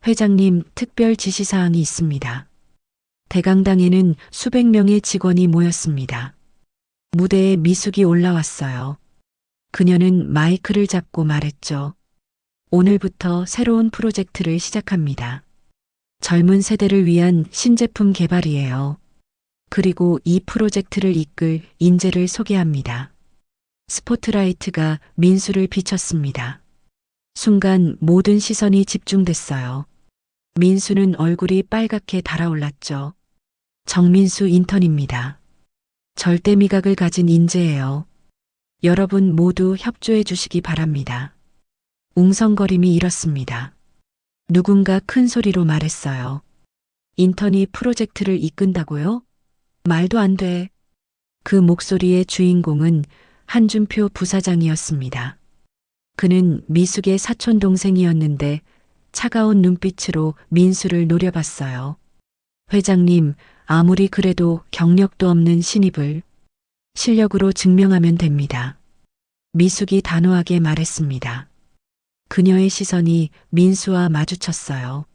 회장님 특별 지시사항이 있습니다. 대강당에는 수백 명의 직원이 모였습니다. 무대에 미숙이 올라왔어요. 그녀는 마이크를 잡고 말했죠. 오늘부터 새로운 프로젝트를 시작합니다. 젊은 세대를 위한 신제품 개발이에요. 그리고 이 프로젝트를 이끌 인재를 소개합니다. 스포트라이트가 민수를 비췄습니다. 순간 모든 시선이 집중됐어요. 민수는 얼굴이 빨갛게 달아올랐죠. 정민수 인턴입니다. 절대 미각을 가진 인재예요. 여러분 모두 협조해 주시기 바랍니다. 웅성거림이 일었습니다. 누군가 큰 소리로 말했어요. 인턴이 프로젝트를 이끈다고요? 말도 안 돼. 그 목소리의 주인공은 한준표 부사장이었습니다. 그는 미숙의 사촌 동생이었는데 차가운 눈빛으로 민수를 노려봤어요. 회장님, 아무리 그래도 경력도 없는 신입을 실력으로 증명하면 됩니다. 미숙이 단호하게 말했습니다. 그녀의 시선이 민수와 마주쳤어요.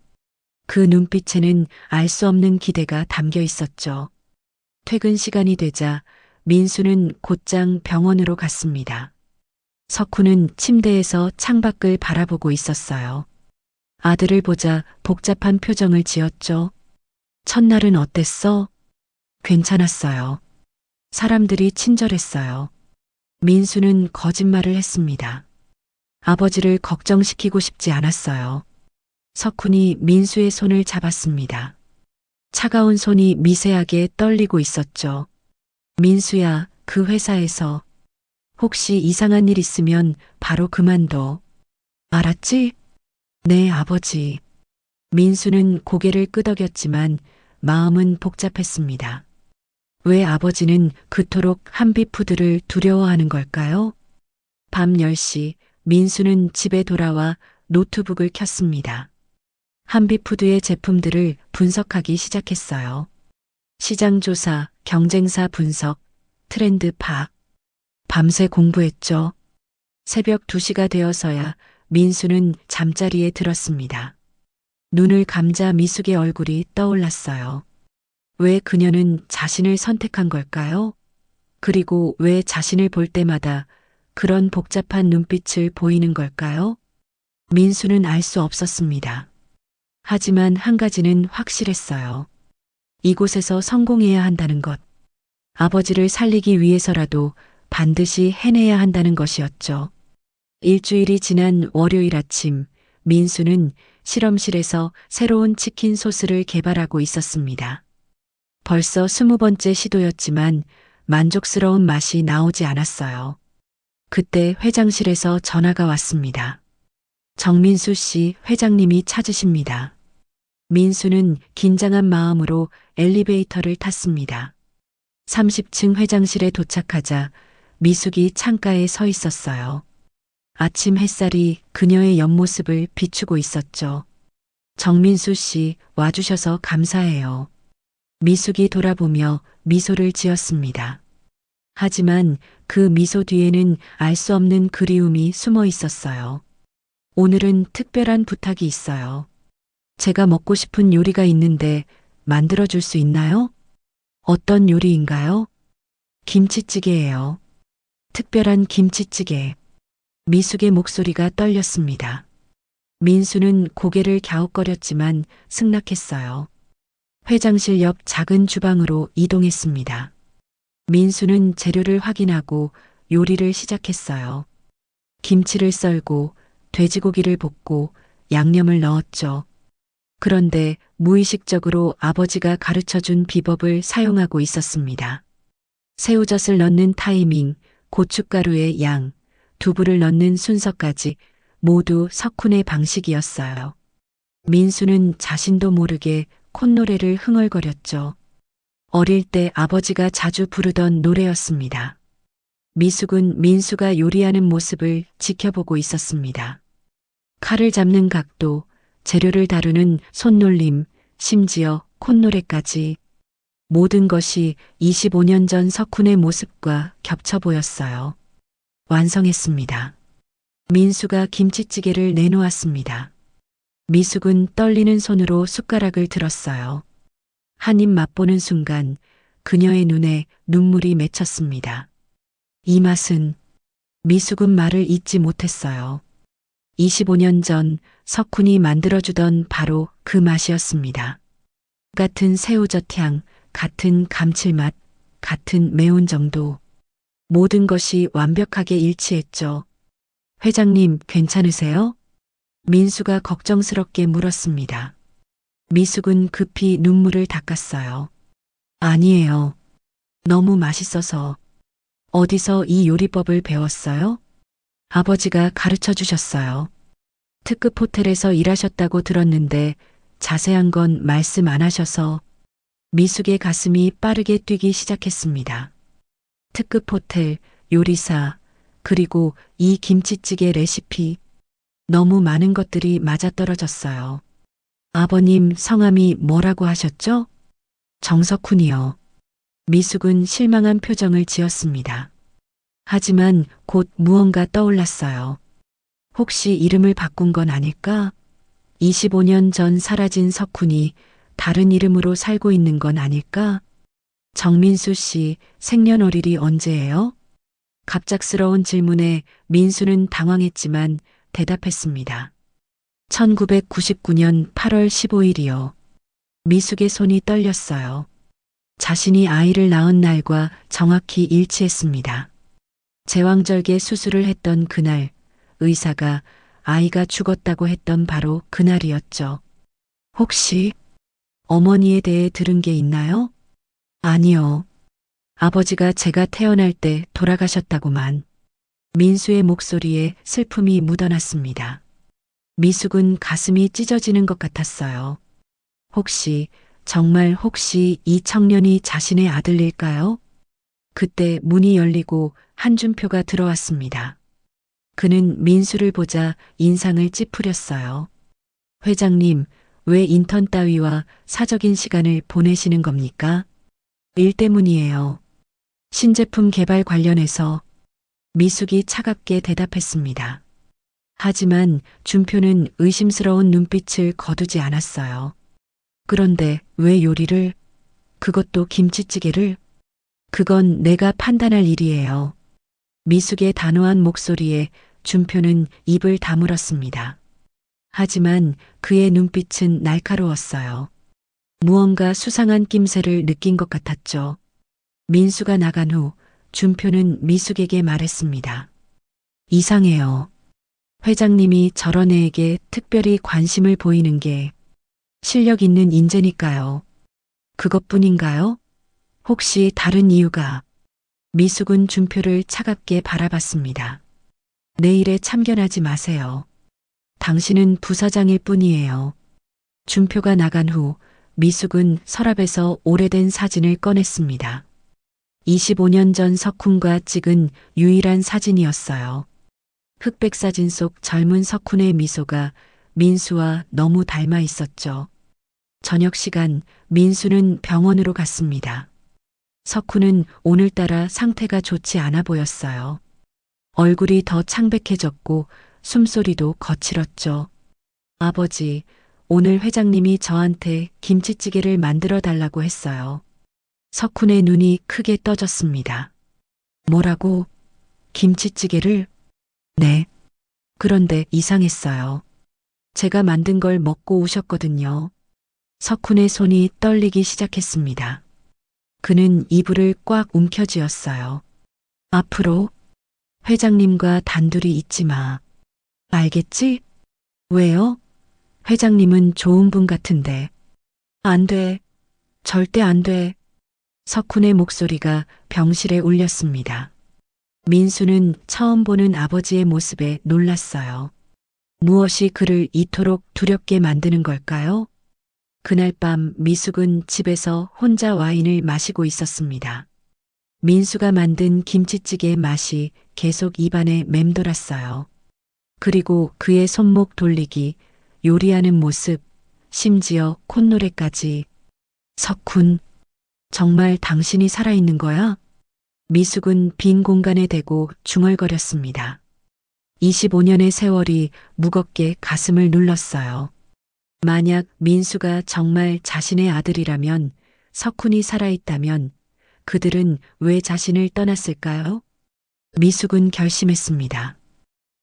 그 눈빛에는 알 수 없는 기대가 담겨 있었죠. 퇴근 시간이 되자 민수는 곧장 병원으로 갔습니다. 석훈은 침대에서 창밖을 바라보고 있었어요. 아들을 보자 복잡한 표정을 지었죠. 첫날은 어땠어? 괜찮았어요. 사람들이 친절했어요. 민수는 거짓말을 했습니다. 아버지를 걱정시키고 싶지 않았어요. 석훈이 민수의 손을 잡았습니다. 차가운 손이 미세하게 떨리고 있었죠. 민수야, 그 회사에서 혹시 이상한 일 있으면 바로 그만둬. 알았지? 네, 아버지. 민수는 고개를 끄덕였지만 마음은 복잡했습니다. 왜 아버지는 그토록 한비푸드를 두려워하는 걸까요? 밤 10시 민수는 집에 돌아와 노트북을 켰습니다. 한비푸드의 제품들을 분석하기 시작했어요. 시장 조사, 경쟁사 분석, 트렌드 파악. 밤새 공부했죠. 새벽 2시가 되어서야 민수는 잠자리에 들었습니다. 눈을 감자 미숙의 얼굴이 떠올랐어요. 왜 그녀는 자신을 선택한 걸까요? 그리고 왜 자신을 볼 때마다 그런 복잡한 눈빛을 보이는 걸까요? 민수는 알 수 없었습니다. 하지만 한 가지는 확실했어요. 이곳에서 성공해야 한다는 것. 아버지를 살리기 위해서라도 반드시 해내야 한다는 것이었죠. 일주일이 지난 월요일 아침, 민수는 실험실에서 새로운 치킨 소스를 개발하고 있었습니다. 벌써 20번째 시도였지만 만족스러운 맛이 나오지 않았어요. 그때 회장실에서 전화가 왔습니다. 정민수 씨 회장님이 찾으십니다. 민수는 긴장한 마음으로 엘리베이터를 탔습니다. 30층 회장실에 도착하자 미숙이 창가에 서 있었어요. 아침 햇살이 그녀의 옆모습을 비추고 있었죠. 정민수 씨 와주셔서 감사해요. 미숙이 돌아보며 미소를 지었습니다. 하지만 그 미소 뒤에는 알 수 없는 그리움이 숨어 있었어요. 오늘은 특별한 부탁이 있어요. 제가 먹고 싶은 요리가 있는데 만들어줄 수 있나요? 어떤 요리인가요? 김치찌개예요. 특별한 김치찌개. 미숙의 목소리가 떨렸습니다. 민수는 고개를 갸웃거렸지만 승낙했어요. 회장실 옆 작은 주방으로 이동했습니다. 민수는 재료를 확인하고 요리를 시작했어요. 김치를 썰고 돼지고기를 볶고 양념을 넣었죠. 그런데 무의식적으로 아버지가 가르쳐 준 비법을 사용하고 있었습니다. 새우젓을 넣는 타이밍, 고춧가루의 양, 두부를 넣는 순서까지 모두 석훈의 방식이었어요. 민수는 자신도 모르게 콧노래를 흥얼거렸죠. 어릴 때 아버지가 자주 부르던 노래였습니다. 미숙은 민수가 요리하는 모습을 지켜보고 있었습니다. 칼을 잡는 각도, 재료를 다루는 손놀림, 심지어 콧노래까지 모든 것이 25년 전 석훈의 모습과 겹쳐 보였어요. 완성했습니다. 민수가 김치찌개를 내놓았습니다. 미숙은 떨리는 손으로 숟가락을 들었어요. 한 입 맛보는 순간 그녀의 눈에 눈물이 맺혔습니다. 이 맛은 미숙은 말을 잇지 못했어요. 25년 전 석훈이 만들어주던 바로 그 맛이었습니다. 같은 새우젓 향, 같은 감칠맛, 같은 매운 정도. 모든 것이 완벽하게 일치했죠. 회장님, 괜찮으세요? 민수가 걱정스럽게 물었습니다. 미숙은 급히 눈물을 닦았어요. 아니에요. 너무 맛있어서. 어디서 이 요리법을 배웠어요? 아버지가 가르쳐 주셨어요. 특급 호텔에서 일하셨다고 들었는데 자세한 건 말씀 안 하셔서 미숙의 가슴이 빠르게 뛰기 시작했습니다. 특급 호텔, 요리사, 그리고 이 김치찌개 레시피. 너무 많은 것들이 맞아떨어졌어요. 아버님 성함이 뭐라고 하셨죠? 정석훈이요. 미숙은 실망한 표정을 지었습니다. 하지만 곧 무언가 떠올랐어요. 혹시 이름을 바꾼 건 아닐까? 25년 전 사라진 석훈이 다른 이름으로 살고 있는 건 아닐까? 정민수 씨 생년월일이 언제예요? 갑작스러운 질문에 민수는 당황했지만 대답했습니다. 1999년 8월 15일이요. 미숙의 손이 떨렸어요. 자신이 아이를 낳은 날과 정확히 일치했습니다. 제왕절개 수술을 했던 그날, 의사가 아이가 죽었다고 했던 바로 그날이었죠. 혹시 어머니에 대해 들은 게 있나요? 아니요. 아버지가 제가 태어날 때 돌아가셨다고만. 민수의 목소리에 슬픔이 묻어났습니다. 미숙은 가슴이 찢어지는 것 같았어요. 혹시, 정말 혹시 이 청년이 자신의 아들일까요? 그때 문이 열리고 한준표가 들어왔습니다. 그는 민수를 보자 인상을 찌푸렸어요. 회장님, 왜 인턴 따위와 사적인 시간을 보내시는 겁니까? 일 때문이에요. 신제품 개발 관련해서. 미숙이 차갑게 대답했습니다. 하지만 준표는 의심스러운 눈빛을 거두지 않았어요. 그런데 왜 요리를? 그것도 김치찌개를? 그건 내가 판단할 일이에요. 미숙의 단호한 목소리에 준표는 입을 다물었습니다. 하지만 그의 눈빛은 날카로웠어요. 무언가 수상한 낌새를 느낀 것 같았죠. 민수가 나간 후 준표는 미숙에게 말했습니다. 이상해요. 회장님이 저런 애에게 특별히 관심을 보이는 게 실력 있는 인재니까요. 그것뿐인가요? 혹시 다른 이유가? 미숙은 준표를 차갑게 바라봤습니다. 내 일에 참견하지 마세요. 당신은 부사장일 뿐이에요. 준표가 나간 후 미숙은 서랍에서 오래된 사진을 꺼냈습니다. 25년 전 석훈과 찍은 유일한 사진이었어요. 흑백 사진 속 젊은 석훈의 미소가 민수와 너무 닮아 있었죠. 저녁 시간 민수는 병원으로 갔습니다. 석훈은 오늘따라 상태가 좋지 않아 보였어요. 얼굴이 더 창백해졌고 숨소리도 거칠었죠. 아버지, 오늘 회장님이 저한테 김치찌개를 만들어 달라고 했어요. 석훈의 눈이 크게 떠졌습니다. 뭐라고? 김치찌개를? 네. 그런데 이상했어요. 제가 만든 걸 먹고 오셨거든요. 석훈의 손이 떨리기 시작했습니다. 그는 이불을 꽉 움켜쥐었어요. 앞으로 회장님과 단둘이 있지 마. 알겠지? 왜요? 회장님은 좋은 분 같은데. 안 돼. 절대 안 돼. 석훈의 목소리가 병실에 울렸습니다. 민수는 처음 보는 아버지의 모습에 놀랐어요. 무엇이 그를 이토록 두렵게 만드는 걸까요? 그날 밤 미숙은 집에서 혼자 와인을 마시고 있었습니다. 민수가 만든 김치찌개의 맛이 계속 입안에 맴돌았어요. 그리고 그의 손목 돌리기, 요리하는 모습, 심지어 콧노래까지. 석훈, 정말 당신이 살아있는 거야? 미숙은 빈 공간에 대고 중얼거렸습니다. 25년의 세월이 무겁게 가슴을 눌렀어요. 만약 민수가 정말 자신의 아들이라면, 석훈이 살아있다면 그들은 왜 자신을 떠났을까요? 미숙은 결심했습니다.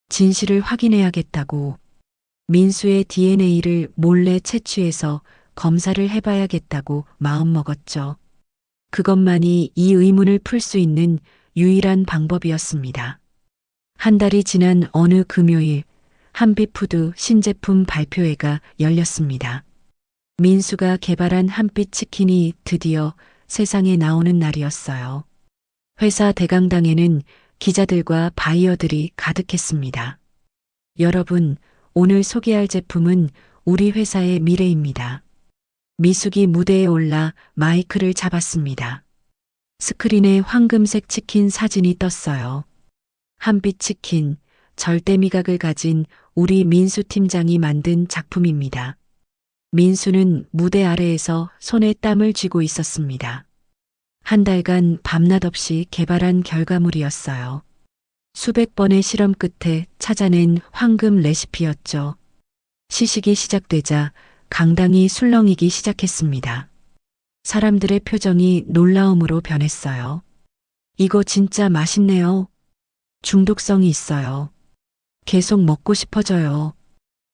진실을 확인해야겠다고. 민수의 DNA를 몰래 채취해서 검사를 해봐야겠다고 마음먹었죠. 그것만이 이 의문을 풀 수 있는 유일한 방법이었습니다. 한 달이 지난 어느 금요일, 한빛푸드 신제품 발표회가 열렸습니다. 민수가 개발한 한빛 치킨이 드디어 세상에 나오는 날이었어요. 회사 대강당에는 기자들과 바이어들이 가득했습니다. 여러분, 오늘 소개할 제품은 우리 회사의 미래입니다. 미숙이 무대에 올라 마이크를 잡았습니다. 스크린에 황금색 치킨 사진이 떴어요. 한빛 치킨, 절대 미각을 가진 우리 민수 팀장이 만든 작품입니다. 민수는 무대 아래에서 손에 땀을 쥐고 있었습니다. 한 달간 밤낮 없이 개발한 결과물이었어요. 수백 번의 실험 끝에 찾아낸 황금 레시피였죠. 시식이 시작되자 강당이 술렁이기 시작했습니다. 사람들의 표정이 놀라움으로 변했어요. 이거 진짜 맛있네요. 중독성이 있어요. 계속 먹고 싶어져요.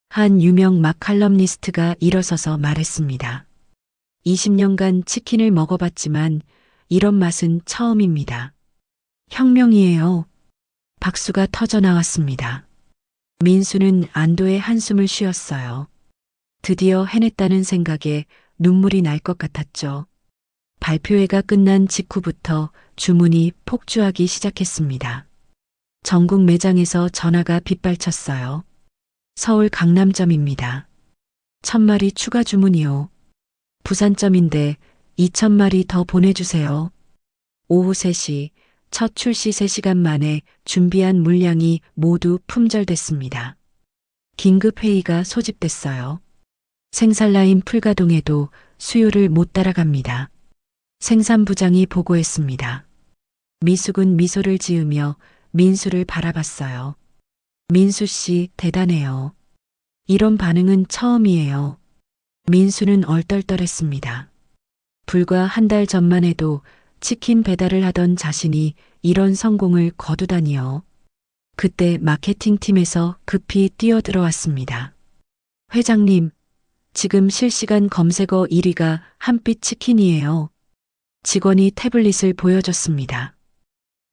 한 유명 마칼럼니스트가 일어서서 말했습니다. 20년간 치킨을 먹어봤지만 이런 맛은 처음입니다. 혁명이에요. 박수가 터져 나왔습니다. 민수는 안도의 한숨을 쉬었어요. 드디어 해냈다는 생각에 눈물이 날 것 같았죠. 발표회가 끝난 직후부터 주문이 폭주하기 시작했습니다. 전국 매장에서 전화가 빗발쳤어요. 서울 강남점입니다. 1000마리 추가 주문이요. 부산점인데 2000마리 더 보내주세요. 오후 3시, 첫 출시 3시간 만에 준비한 물량이 모두 품절됐습니다. 긴급회의가 소집됐어요. 생산라인 풀가동에도 수요를 못 따라갑니다. 생산부장이 보고했습니다. 미숙은 미소를 지으며 민수를 바라봤어요. 민수 씨 대단해요. 이런 반응은 처음이에요. 민수는 얼떨떨했습니다. 불과 한 달 전만 해도 치킨 배달을 하던 자신이 이런 성공을 거두다니요. 그때 마케팅팀에서 급히 뛰어들어왔습니다. 회장님, 지금 실시간 검색어 1위가 한빛 치킨이에요. 직원이 태블릿을 보여줬습니다.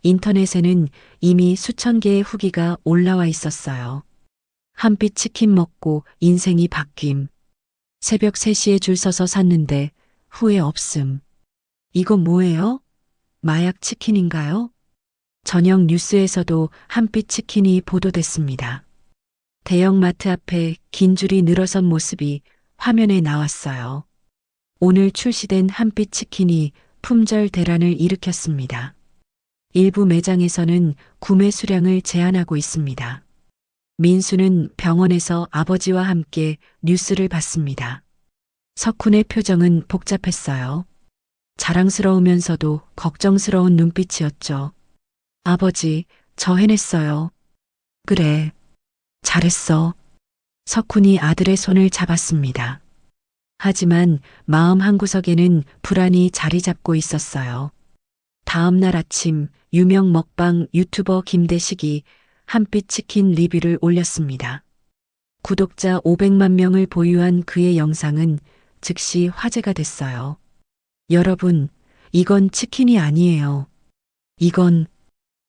인터넷에는 이미 수천 개의 후기가 올라와 있었어요. 한빛 치킨 먹고 인생이 바뀜. 새벽 3시에 줄 서서 샀는데 후회 없음. 이거 뭐예요? 마약 치킨인가요? 저녁 뉴스에서도 한빛 치킨이 보도됐습니다. 대형마트 앞에 긴 줄이 늘어선 모습이 화면에 나왔어요. 오늘 출시된 한빛 치킨이 품절 대란을 일으켰습니다. 일부 매장에서는 구매 수량을 제한하고 있습니다. 민수는 병원에서 아버지와 함께 뉴스를 봤습니다. 석훈의 표정은 복잡했어요. 자랑스러우면서도 걱정스러운 눈빛이었죠. 아버지, 저 해냈어요. 그래, 잘했어. 석훈이 아들의 손을 잡았습니다. 하지만 마음 한구석에는 불안이 자리 잡고 있었어요. 다음 날 아침 유명 먹방 유튜버 김대식이 한빛 치킨 리뷰를 올렸습니다. 구독자 500만 명을 보유한 그의 영상은 즉시 화제가 됐어요. 여러분, 이건 치킨이 아니에요. 이건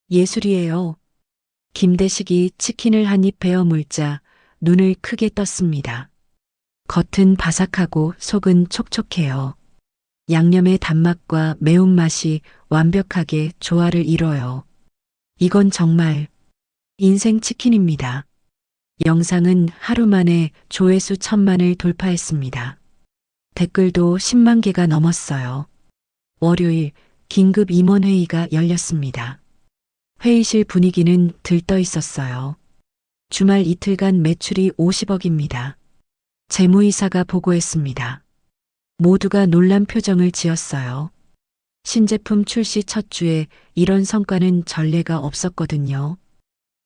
예술이에요. 김대식이 치킨을 한 입 베어 물자 눈을 크게 떴습니다. 겉은 바삭하고 속은 촉촉해요. 양념의 단맛과 매운맛이 완벽하게 조화를 이뤄요. 이건 정말 인생 치킨입니다. 영상은 하루 만에 조회수 1000만을 돌파했습니다. 댓글도 10만 개가 넘었어요. 월요일 긴급 임원회의가 열렸습니다. 회의실 분위기는 들떠 있었어요. 주말 이틀간 매출이 50억입니다. 재무이사가 보고했습니다. 모두가 놀란 표정을 지었어요. 신제품 출시 첫 주에 이런 성과는 전례가 없었거든요.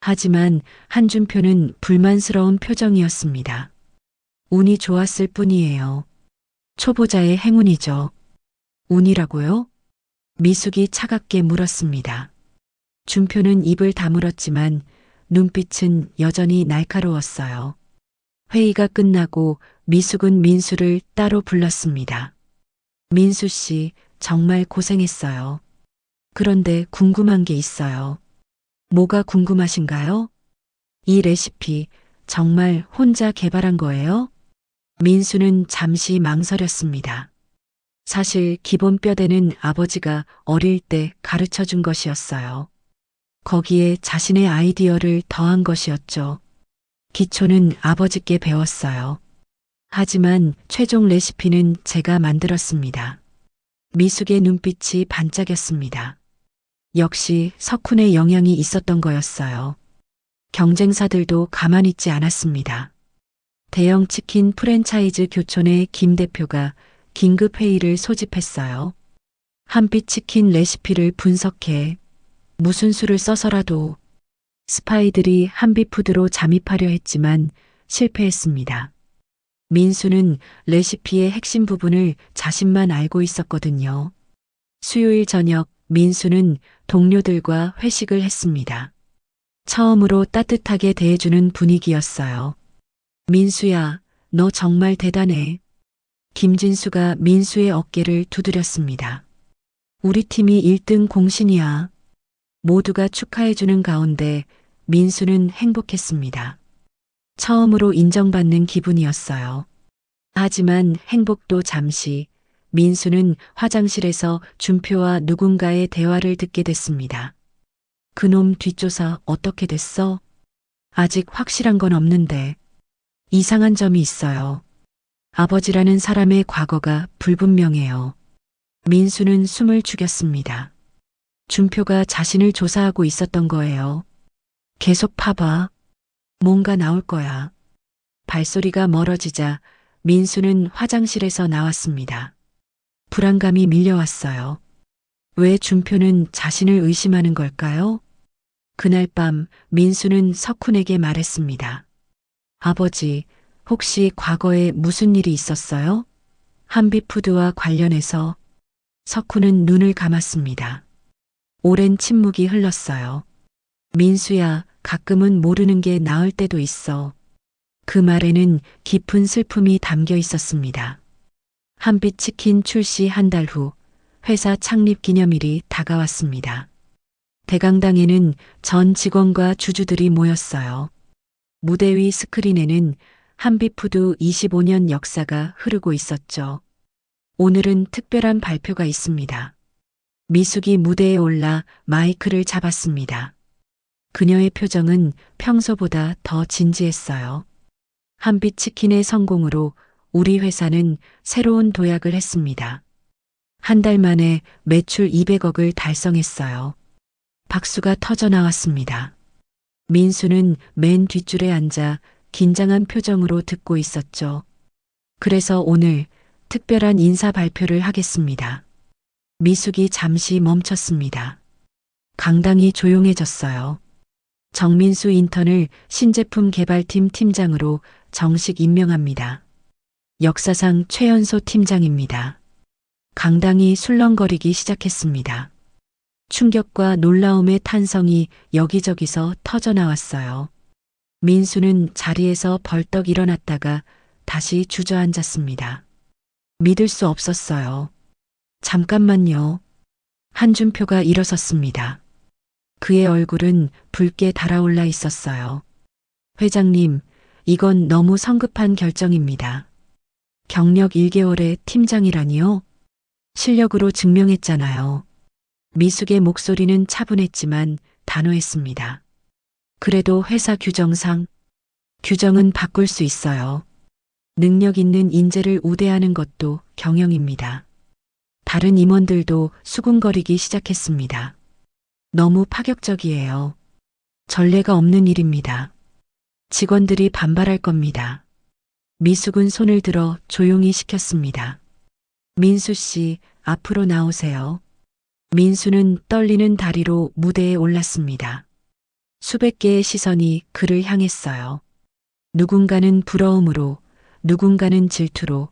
하지만 한준표는 불만스러운 표정이었습니다. 운이 좋았을 뿐이에요. 초보자의 행운이죠. 운이라고요? 미숙이 차갑게 물었습니다. 준표는 입을 다물었지만 눈빛은 여전히 날카로웠어요. 회의가 끝나고 미숙은 민수를 따로 불렀습니다. 민수 씨, 정말 고생했어요. 그런데 궁금한 게 있어요. 뭐가 궁금하신가요? 이 레시피 정말 혼자 개발한 거예요? 민수는 잠시 망설였습니다. 사실 기본 뼈대는 아버지가 어릴 때 가르쳐 준 것이었어요. 거기에 자신의 아이디어를 더한 것이었죠. 기초는 아버지께 배웠어요. 하지만 최종 레시피는 제가 만들었습니다. 미숙의 눈빛이 반짝였습니다. 역시 석훈의 영향이 있었던 거였어요. 경쟁사들도 가만히 있지 않았습니다. 대형 치킨 프랜차이즈 교촌의 김 대표가 긴급 회의를 소집했어요. 한빛 치킨 레시피를 분석해 무슨 수를 써서라도 스파이들이 한빛푸드로 잠입하려 했지만 실패했습니다. 민수는 레시피의 핵심 부분을 자신만 알고 있었거든요. 수요일 저녁 민수는 동료들과 회식을 했습니다. 처음으로 따뜻하게 대해주는 분위기였어요. 민수야, 너 정말 대단해. 김진수가 민수의 어깨를 두드렸습니다. 우리 팀이 1등 공신이야. 모두가 축하해주는 가운데 민수는 행복했습니다. 처음으로 인정받는 기분이었어요. 하지만 행복도 잠시, 민수는 화장실에서 준표와 누군가의 대화를 듣게 됐습니다. 그놈 뒷조사 어떻게 됐어? 아직 확실한 건 없는데 이상한 점이 있어요. 아버지라는 사람의 과거가 불분명해요. 민수는 숨을 죽였습니다. 준표가 자신을 조사하고 있었던 거예요. 계속 파봐. 뭔가 나올 거야. 발소리가 멀어지자 민수는 화장실에서 나왔습니다. 불안감이 밀려왔어요. 왜 준표는 자신을 의심하는 걸까요? 그날 밤 민수는 석훈에게 말했습니다. 아버지, 혹시 과거에 무슨 일이 있었어요? 한빛푸드와 관련해서. 석훈은 눈을 감았습니다. 오랜 침묵이 흘렀어요. 민수야, 가끔은 모르는 게 나을 때도 있어. 그 말에는 깊은 슬픔이 담겨 있었습니다. 한빛 치킨 출시 한 달 후 회사 창립 기념일이 다가왔습니다. 대강당에는 전 직원과 주주들이 모였어요. 무대 위 스크린에는 한빛푸드 25년 역사가 흐르고 있었죠. 오늘은 특별한 발표가 있습니다. 미숙이 무대에 올라 마이크를 잡았습니다. 그녀의 표정은 평소보다 더 진지했어요. 한빛 치킨의 성공으로 우리 회사는 새로운 도약을 했습니다. 한 달 만에 매출 200억을 달성했어요. 박수가 터져 나왔습니다. 민수는 맨 뒷줄에 앉아 긴장한 표정으로 듣고 있었죠. 그래서 오늘 특별한 인사 발표를 하겠습니다. 미숙이 잠시 멈췄습니다. 강당이 조용해졌어요. 정민수 인턴을 신제품 개발팀 팀장으로 정식 임명합니다. 역사상 최연소 팀장입니다. 강당이 술렁거리기 시작했습니다. 충격과 놀라움의 탄성이 여기저기서 터져나왔어요. 민수는 자리에서 벌떡 일어났다가 다시 주저앉았습니다. 믿을 수 없었어요. 잠깐만요. 한준표가 일어섰습니다. 그의 얼굴은 붉게 달아올라 있었어요. 회장님, 이건 너무 성급한 결정입니다. 경력 1개월의 팀장이라니요? 실력으로 증명했잖아요. 미숙의 목소리는 차분했지만 단호했습니다. 그래도 회사 규정상 규정은 바꿀 수 있어요. 능력 있는 인재를 우대하는 것도 경영입니다. 다른 임원들도 수군거리기 시작했습니다. 너무 파격적이에요. 전례가 없는 일입니다. 직원들이 반발할 겁니다. 미숙은 손을 들어 조용히 시켰습니다. 민수 씨, 앞으로 나오세요. 민수는 떨리는 다리로 무대에 올랐습니다. 수백 개의 시선이 그를 향했어요. 누군가는 부러움으로, 누군가는 질투로,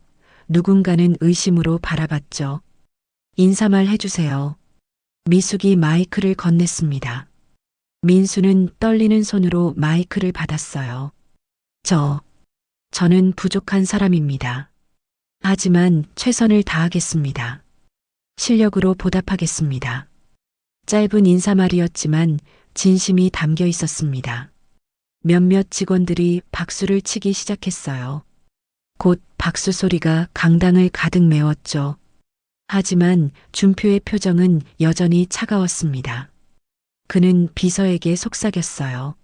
누군가는 의심으로 바라봤죠. 인사말 해주세요. 미숙이 마이크를 건넸습니다. 민수는 떨리는 손으로 마이크를 받았어요. 저는 부족한 사람입니다. 하지만 최선을 다하겠습니다. 실력으로 보답하겠습니다. 짧은 인사말이었지만 진심이 담겨 있었습니다. 몇몇 직원들이 박수를 치기 시작했어요. 곧 박수 소리가 강당을 가득 메웠죠. 하지만 준표의 표정은 여전히 차가웠습니다. 그는 비서에게 속삭였어요.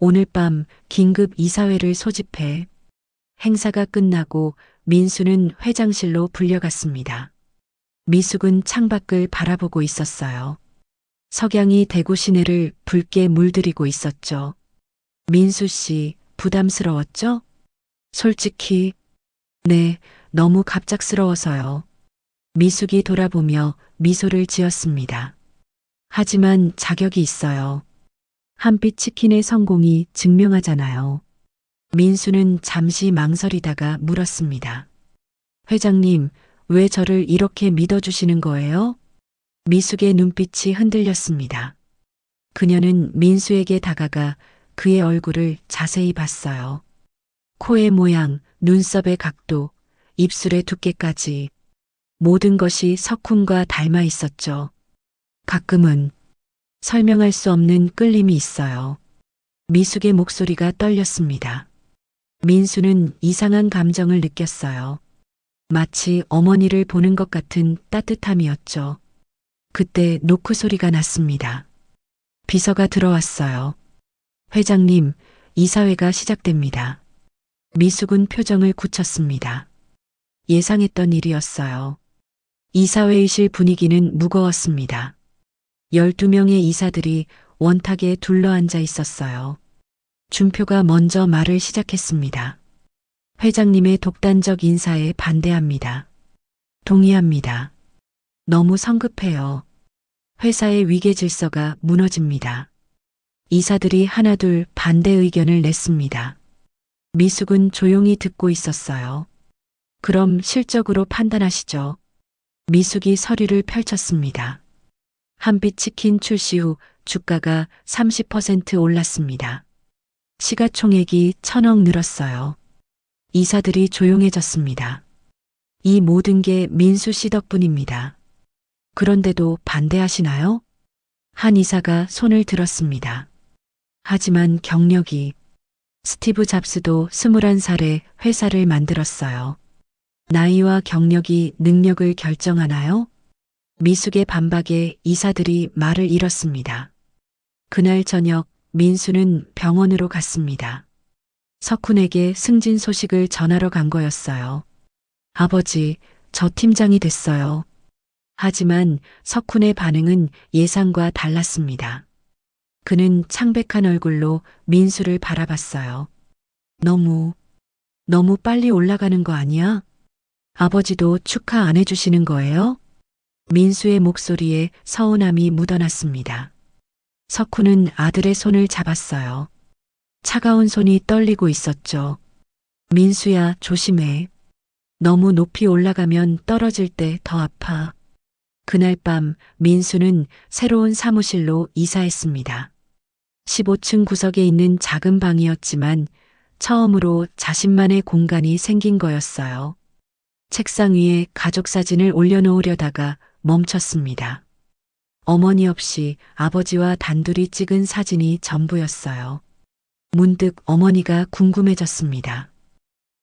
오늘 밤 긴급 이사회를 소집해. 행사가 끝나고 민수는 회장실로 불려갔습니다. 미숙은 창밖을 바라보고 있었어요. 석양이 대구 시내를 붉게 물들이고 있었죠. 민수 씨, 부담스러웠죠? 솔직히, 네, 너무 갑작스러워서요. 미숙이 돌아보며 미소를 지었습니다. 하지만 자격이 있어요. 한빛 치킨의 성공이 증명하잖아요. 민수는 잠시 망설이다가 물었습니다. 회장님, 왜 저를 이렇게 믿어주시는 거예요? 미숙의 눈빛이 흔들렸습니다. 그녀는 민수에게 다가가 그의 얼굴을 자세히 봤어요. 코의 모양, 눈썹의 각도, 입술의 두께까지 모든 것이 석훈과 닮아 있었죠. 가끔은 설명할 수 없는 끌림이 있어요. 미숙의 목소리가 떨렸습니다. 민수는 이상한 감정을 느꼈어요. 마치 어머니를 보는 것 같은 따뜻함이었죠. 그때 노크 소리가 났습니다. 비서가 들어왔어요. 회장님, 이사회가 시작됩니다. 미숙은 표정을 굳혔습니다. 예상했던 일이었어요. 이사회의실 분위기는 무거웠습니다. 12명의 이사들이 원탁에 둘러앉아 있었어요. 준표가 먼저 말을 시작했습니다. 회장님의 독단적 인사에 반대합니다. 동의합니다. 너무 성급해요. 회사의 위계 질서가 무너집니다. 이사들이 하나둘 반대 의견을 냈습니다. 미숙은 조용히 듣고 있었어요. 그럼 실적으로 판단하시죠. 미숙이 서류를 펼쳤습니다. 한빛 치킨 출시 후 주가가 30% 올랐습니다. 시가총액이 1,000억 늘었어요. 이사들이 조용해졌습니다. 이 모든 게 민수 씨 덕분입니다. 그런데도 반대하시나요? 한 이사가 손을 들었습니다. 하지만 경력이 스티브 잡스도 21살에 회사를 만들었어요. 나이와 경력이 능력을 결정하나요? 미숙의 반박에 이사들이 말을 잃었습니다. 그날 저녁 민수는 병원으로 갔습니다. 석훈에게 승진 소식을 전하러 간 거였어요. 아버지, 저 팀장이 됐어요. 하지만 석훈의 반응은 예상과 달랐습니다. 그는 창백한 얼굴로 민수를 바라봤어요. 너무 빨리 올라가는 거 아니야? 아버지도 축하 안 해주시는 거예요? 민수의 목소리에 서운함이 묻어났습니다. 석훈은 아들의 손을 잡았어요. 차가운 손이 떨리고 있었죠. 민수야, 조심해. 너무 높이 올라가면 떨어질 때 더 아파. 그날 밤 민수는 새로운 사무실로 이사했습니다. 15층 구석에 있는 작은 방이었지만 처음으로 자신만의 공간이 생긴 거였어요. 책상 위에 가족 사진을 올려놓으려다가 멈췄습니다. 어머니 없이 아버지와 단둘이 찍은 사진이 전부였어요. 문득 어머니가 궁금해졌습니다.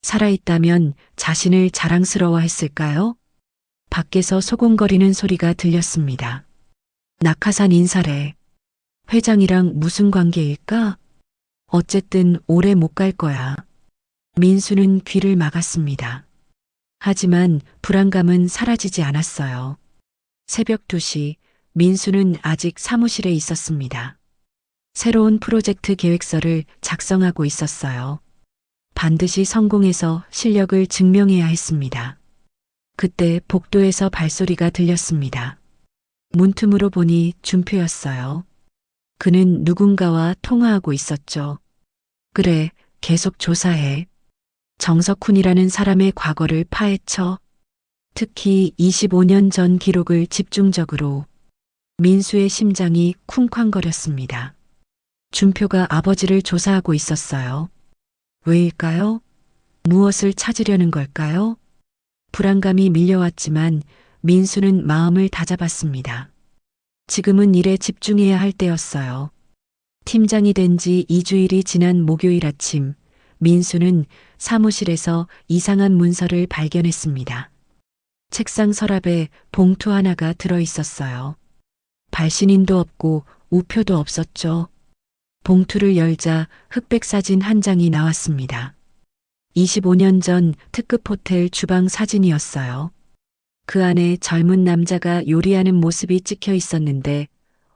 살아있다면 자신을 자랑스러워했을까요? 밖에서 소곤거리는 소리가 들렸습니다. 낙하산 인사래. 회장이랑 무슨 관계일까? 어쨌든 오래 못 갈 거야. 민수는 귀를 막았습니다. 하지만 불안감은 사라지지 않았어요. 새벽 2시 민수는 아직 사무실에 있었습니다. 새로운 프로젝트 계획서를 작성하고 있었어요. 반드시 성공해서 실력을 증명해야 했습니다. 그때 복도에서 발소리가 들렸습니다. 문틈으로 보니 준표였어요. 그는 누군가와 통화하고 있었죠. 그래, 계속 조사해. 정석훈이라는 사람의 과거를 파헤쳐. 특히 25년 전 기록을 집중적으로. 민수의 심장이 쿵쾅거렸습니다. 준표가 아버지를 조사하고 있었어요. 왜일까요? 무엇을 찾으려는 걸까요? 불안감이 밀려왔지만 민수는 마음을 다잡았습니다. 지금은 일에 집중해야 할 때였어요. 팀장이 된 지 2주일이 지난 목요일 아침, 민수는 사무실에서 이상한 문서를 발견했습니다. 책상 서랍에 봉투 하나가 들어 있었어요. 발신인도 없고 우표도 없었죠. 봉투를 열자 흑백 사진 한 장이 나왔습니다. 25년 전 특급 호텔 주방 사진이었어요. 그 안에 젊은 남자가 요리하는 모습이 찍혀 있었는데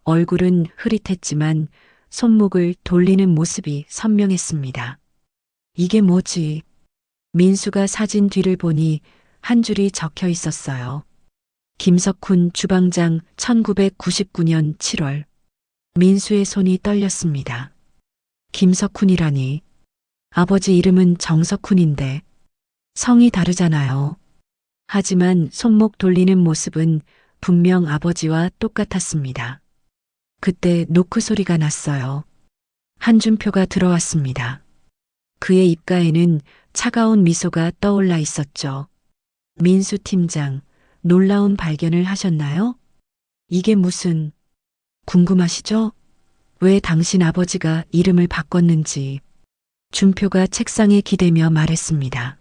얼굴은 흐릿했지만 손목을 돌리는 모습이 선명했습니다. 이게 뭐지? 민수가 사진 뒤를 보니 한 줄이 적혀 있었어요. 김석훈 주방장 1999년 7월. 민수의 손이 떨렸습니다. 김석훈이라니. 아버지 이름은 정석훈인데 성이 다르잖아요. 하지만 손목 돌리는 모습은 분명 아버지와 똑같았습니다. 그때 노크 소리가 났어요. 한준표가 들어왔습니다. 그의 입가에는 차가운 미소가 떠올라 있었죠. 민수 팀장, 놀라운 발견을 하셨나요? 이게 무슨... 궁금하시죠? 왜 당신 아버지가 이름을 바꿨는지. 준표가 책상에 기대며 말했습니다.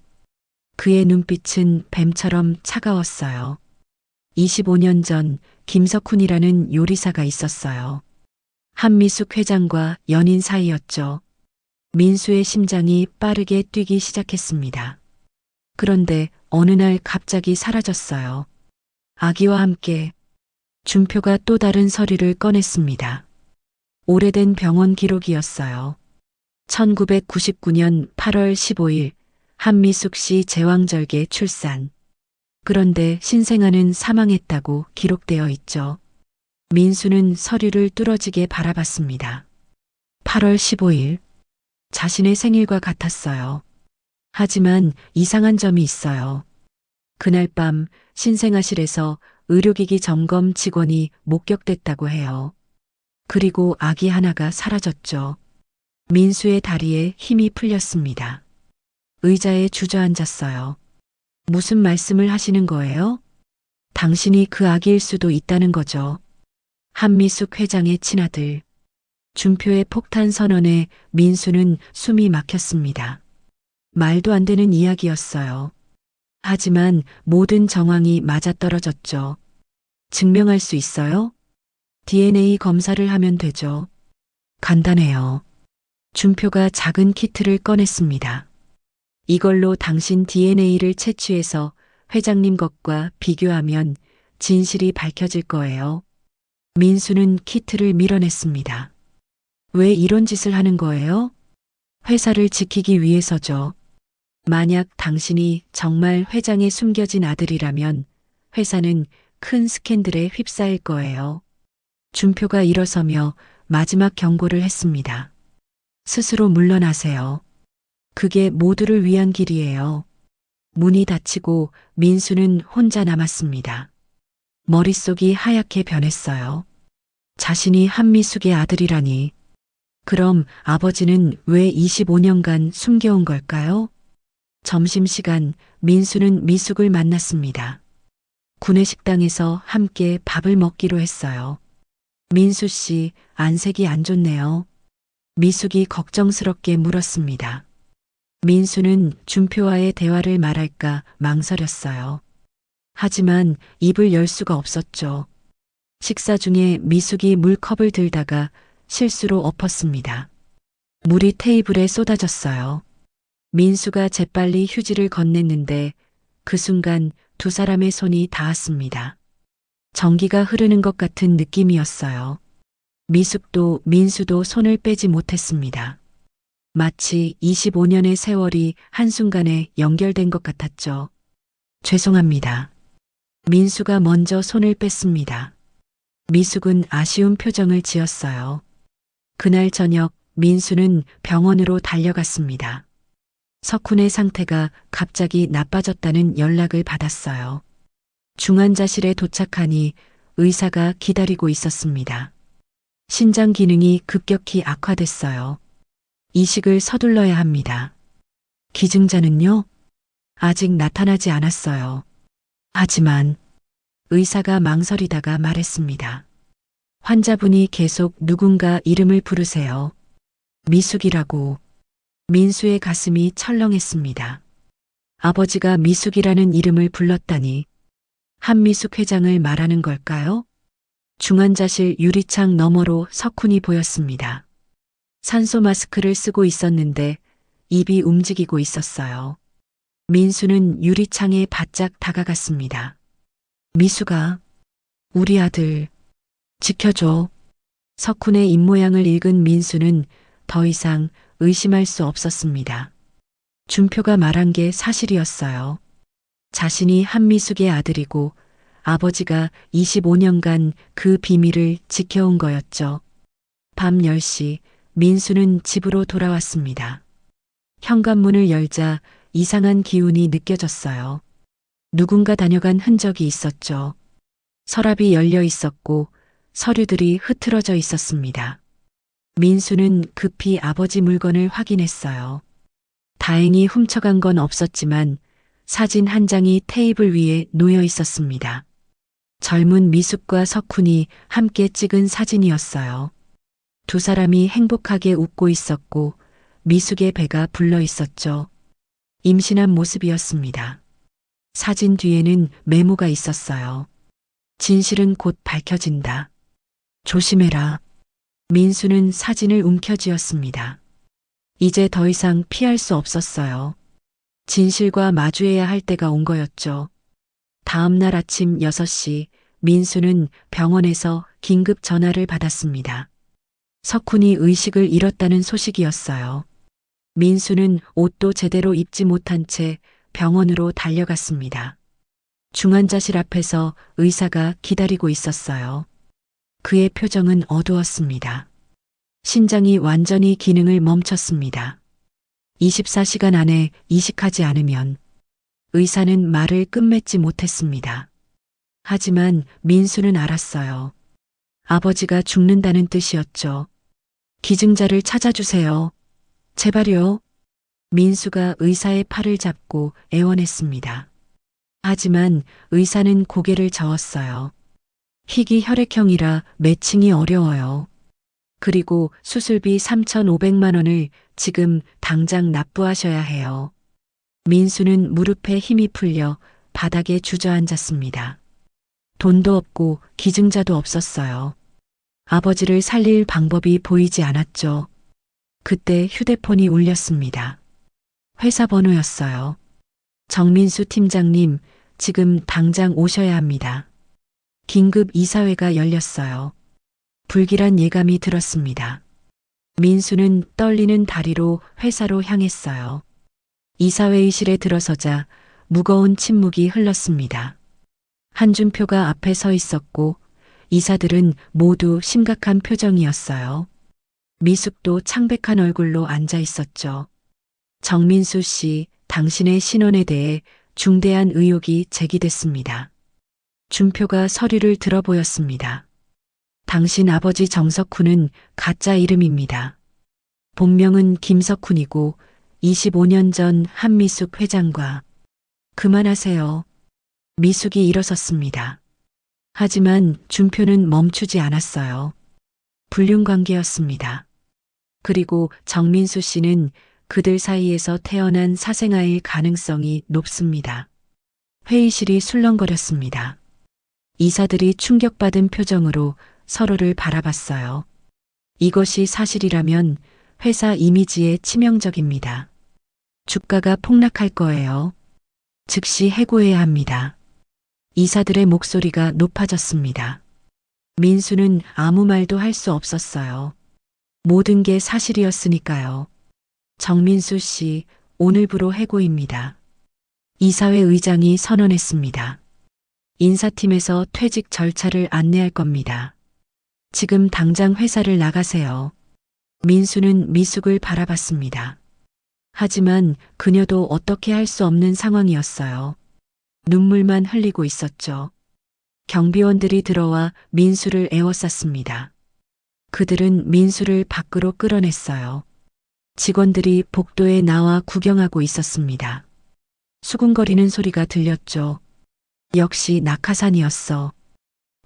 그의 눈빛은 뱀처럼 차가웠어요. 25년 전 김석훈이라는 요리사가 있었어요. 한미숙 회장과 연인 사이였죠. 민수의 심장이 빠르게 뛰기 시작했습니다. 그런데 어느 날 갑자기 사라졌어요. 아기와 함께. 준표가 또 다른 서류를 꺼냈습니다. 오래된 병원 기록이었어요. 1999년 8월 15일 한미숙 씨 제왕절개 출산. 그런데 신생아는 사망했다고 기록되어 있죠. 민수는 서류를 뚫어지게 바라봤습니다. 8월 15일. 자신의 생일과 같았어요. 하지만 이상한 점이 있어요. 그날 밤 신생아실에서 의료기기 점검 직원이 목격됐다고 해요. 그리고 아기 하나가 사라졌죠. 민수의 다리에 힘이 풀렸습니다. 의자에 주저앉았어요. 무슨 말씀을 하시는 거예요? 당신이 그 아기일 수도 있다는 거죠. 한미숙 회장의 친아들. 준표의 폭탄 선언에 민수는 숨이 막혔습니다. 말도 안 되는 이야기였어요. 하지만 모든 정황이 맞아떨어졌죠. 증명할 수 있어요? DNA 검사를 하면 되죠. 간단해요. 준표가 작은 키트를 꺼냈습니다. 이걸로 당신 DNA를 채취해서 회장님 것과 비교하면 진실이 밝혀질 거예요. 민수는 키트를 밀어냈습니다. 왜 이런 짓을 하는 거예요? 회사를 지키기 위해서죠. 만약 당신이 정말 회장의 숨겨진 아들이라면 회사는 큰 스캔들에 휩싸일 거예요. 준표가 일어서며 마지막 경고를 했습니다. 스스로 물러나세요. 그게 모두를 위한 길이에요. 문이 닫히고 민수는 혼자 남았습니다. 머릿속이 하얗게 변했어요. 자신이 한미숙의 아들이라니. 그럼 아버지는 왜 25년간 숨겨온 걸까요? 점심시간 민수는 미숙을 만났습니다. 구내식당에서 함께 밥을 먹기로 했어요. 민수 씨, 안색이 안 좋네요. 미숙이 걱정스럽게 물었습니다. 민수는 준표와의 대화를 말할까 망설였어요. 하지만 입을 열 수가 없었죠. 식사 중에 미숙이 물컵을 들다가 실수로 엎었습니다. 물이 테이블에 쏟아졌어요. 민수가 재빨리 휴지를 건넸는데 그 순간 두 사람의 손이 닿았습니다. 전기가 흐르는 것 같은 느낌이었어요. 미숙도 민수도 손을 빼지 못했습니다. 마치 25년의 세월이 한순간에 연결된 것 같았죠. 죄송합니다. 민수가 먼저 손을 뺐습니다. 미숙은 아쉬운 표정을 지었어요. 그날 저녁 민수는 병원으로 달려갔습니다. 석훈의 상태가 갑자기 나빠졌다는 연락을 받았어요. 중환자실에 도착하니 의사가 기다리고 있었습니다. 신장 기능이 급격히 악화됐어요. 이식을 서둘러야 합니다. 기증자는요? 아직 나타나지 않았어요. 하지만 의사가 망설이다가 말했습니다. 환자분이 계속 누군가 이름을 부르세요. 미숙이라고. 민수의 가슴이 철렁했습니다. 아버지가 미숙이라는 이름을 불렀다니 한미숙 회장을 말하는 걸까요? 중환자실 유리창 너머로 석훈이 보였습니다. 산소 마스크를 쓰고 있었는데 입이 움직이고 있었어요. 민수는 유리창에 바짝 다가갔습니다. 미숙아, 우리 아들, 지켜줘. 석훈의 입모양을 읽은 민수는 더 이상 의심할 수 없었습니다. 준표가 말한 게 사실이었어요. 자신이 한미숙의 아들이고 아버지가 25년간 그 비밀을 지켜온 거였죠. 밤 10시 민수는 집으로 돌아왔습니다. 현관문을 열자 이상한 기운이 느껴졌어요. 누군가 다녀간 흔적이 있었죠. 서랍이 열려 있었고 서류들이 흐트러져 있었습니다. 민수는 급히 아버지 물건을 확인했어요. 다행히 훔쳐간 건 없었지만 사진 한 장이 테이블 위에 놓여 있었습니다. 젊은 미숙과 석훈이 함께 찍은 사진이었어요. 두 사람이 행복하게 웃고 있었고 미숙의 배가 불러 있었죠. 임신한 모습이었습니다. 사진 뒤에는 메모가 있었어요. 진실은 곧 밝혀진다. 조심해라. 민수는 사진을 움켜쥐었습니다. 이제 더 이상 피할 수 없었어요. 진실과 마주해야 할 때가 온 거였죠. 다음 날 아침 6시 민수는 병원에서 긴급 전화를 받았습니다. 석훈이 의식을 잃었다는 소식이었어요. 민수는 옷도 제대로 입지 못한 채 병원으로 달려갔습니다. 중환자실 앞에서 의사가 기다리고 있었어요. 그의 표정은 어두웠습니다. 신장이 완전히 기능을 멈췄습니다. 24시간 안에 이식하지 않으면 의사는 말을 끝맺지 못했습니다. 하지만 민수는 알았어요. 아버지가 죽는다는 뜻이었죠. 기증자를 찾아주세요. 제발요. 민수가 의사의 팔을 잡고 애원했습니다. 하지만 의사는 고개를 저었어요. 희귀 혈액형이라 매칭이 어려워요. 그리고 수술비 3,500만 원을 지금 당장 납부하셔야 해요. 민수는 무릎에 힘이 풀려 바닥에 주저앉았습니다. 돈도 없고 기증자도 없었어요. 아버지를 살릴 방법이 보이지 않았죠. 그때 휴대폰이 울렸습니다. 회사 번호였어요. 정민수 팀장님, 지금 당장 오셔야 합니다. 긴급 이사회가 열렸어요. 불길한 예감이 들었습니다. 민수는 떨리는 다리로 회사로 향했어요. 이사회의실에 들어서자 무거운 침묵이 흘렀습니다. 한준표가 앞에 서 있었고 이사들은 모두 심각한 표정이었어요. 미숙도 창백한 얼굴로 앉아 있었죠. 정민수 씨, 당신의 신원에 대해 중대한 의혹이 제기됐습니다. 준표가 서류를 들어 보였습니다. 당신 아버지 정석훈은 가짜 이름입니다. 본명은 김석훈이고 25년 전 한미숙 회장과 그만하세요. 미숙이 일어섰습니다. 하지만 준표는 멈추지 않았어요. 불륜 관계였습니다. 그리고 정민수 씨는 그들 사이에서 태어난 사생아일 가능성이 높습니다. 회의실이 술렁거렸습니다. 이사들이 충격받은 표정으로 서로를 바라봤어요. 이것이 사실이라면 회사 이미지에 치명적입니다. 주가가 폭락할 거예요. 즉시 해고해야 합니다. 이사들의 목소리가 높아졌습니다. 민수는 아무 말도 할 수 없었어요. 모든 게 사실이었으니까요. 정민수 씨, 오늘부로 해고입니다. 이사회 의장이 선언했습니다. 인사팀에서 퇴직 절차를 안내할 겁니다. 지금 당장 회사를 나가세요. 민수는 미숙을 바라봤습니다. 하지만 그녀도 어떻게 할 수 없는 상황이었어요. 눈물만 흘리고 있었죠. 경비원들이 들어와 민수를 에워쌌습니다. 그들은 민수를 밖으로 끌어냈어요. 직원들이 복도에 나와 구경하고 있었습니다. 수군거리는 소리가 들렸죠. 역시 낙하산이었어.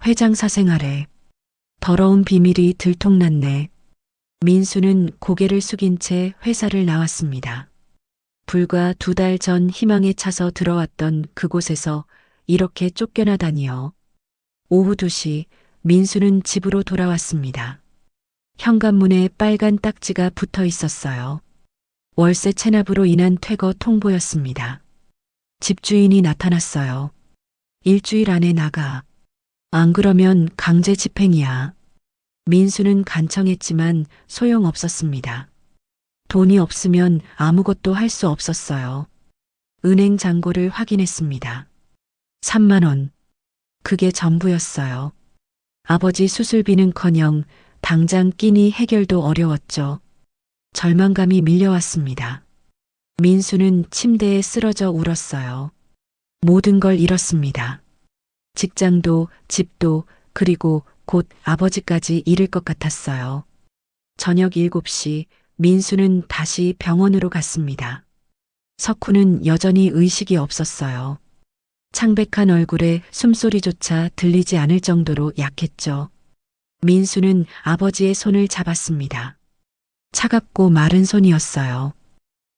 회장 사생활에 더러운 비밀이 들통났네. 민수는 고개를 숙인 채 회사를 나왔습니다. 불과 2달 전 희망에 차서 들어왔던 그곳에서 이렇게 쫓겨나다니요. 오후 2시 민수는 집으로 돌아왔습니다. 현관문에 빨간 딱지가 붙어 있었어요. 월세 체납으로 인한 퇴거 통보였습니다. 집주인이 나타났어요. 일주일 안에 나가. 안 그러면 강제 집행이야. 민수는 간청했지만 소용없었습니다. 돈이 없으면 아무것도 할 수 없었어요. 은행 잔고를 확인했습니다. 3만 원. 그게 전부였어요. 아버지 수술비는커녕 당장 끼니 해결도 어려웠죠. 절망감이 밀려왔습니다. 민수는 침대에 쓰러져 울었어요. 모든 걸 잃었습니다. 직장도, 집도, 그리고 곧 아버지까지 잃을 것 같았어요. 저녁 7시 민수는 다시 병원으로 갔습니다. 석훈은 여전히 의식이 없었어요. 창백한 얼굴에 숨소리조차 들리지 않을 정도로 약했죠. 민수는 아버지의 손을 잡았습니다. 차갑고 마른 손이었어요.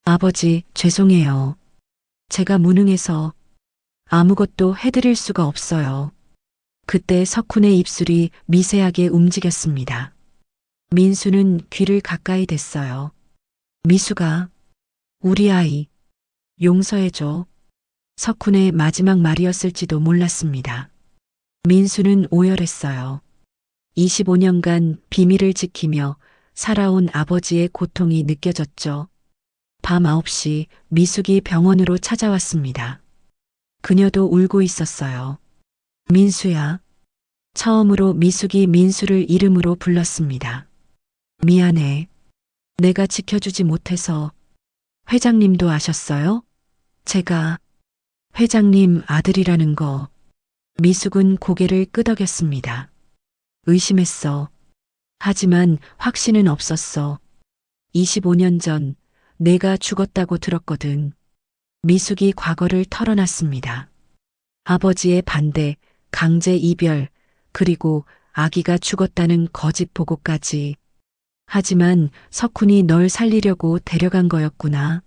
아버지, 죄송해요. 제가 무능해서 아무것도 해드릴 수가 없어요. 그때 석훈의 입술이 미세하게 움직였습니다. 민수는 귀를 가까이 댔어요. 미수가, 우리 아이, 용서해줘. 석훈의 마지막 말이었을지도 몰랐습니다. 민수는 오열했어요. 25년간 비밀을 지키며 살아온 아버지의 고통이 느껴졌죠. 밤 9시 미숙이 병원으로 찾아왔습니다. 그녀도 울고 있었어요. 민수야. 처음으로 미숙이 민수를 이름으로 불렀습니다. 미안해. 내가 지켜주지 못해서. 회장님도 아셨어요? 제가 회장님 아들이라는 거. 미숙은 고개를 끄덕였습니다. 의심했어. 하지만 확신은 없었어. 25년 전 내가 죽었다고 들었거든. 미숙이 과거를 털어놨습니다. 아버지의 반대, 강제 이별, 그리고 아기가 죽었다는 거짓 보고까지. 하지만 석훈이 널 살리려고 데려간 거였구나.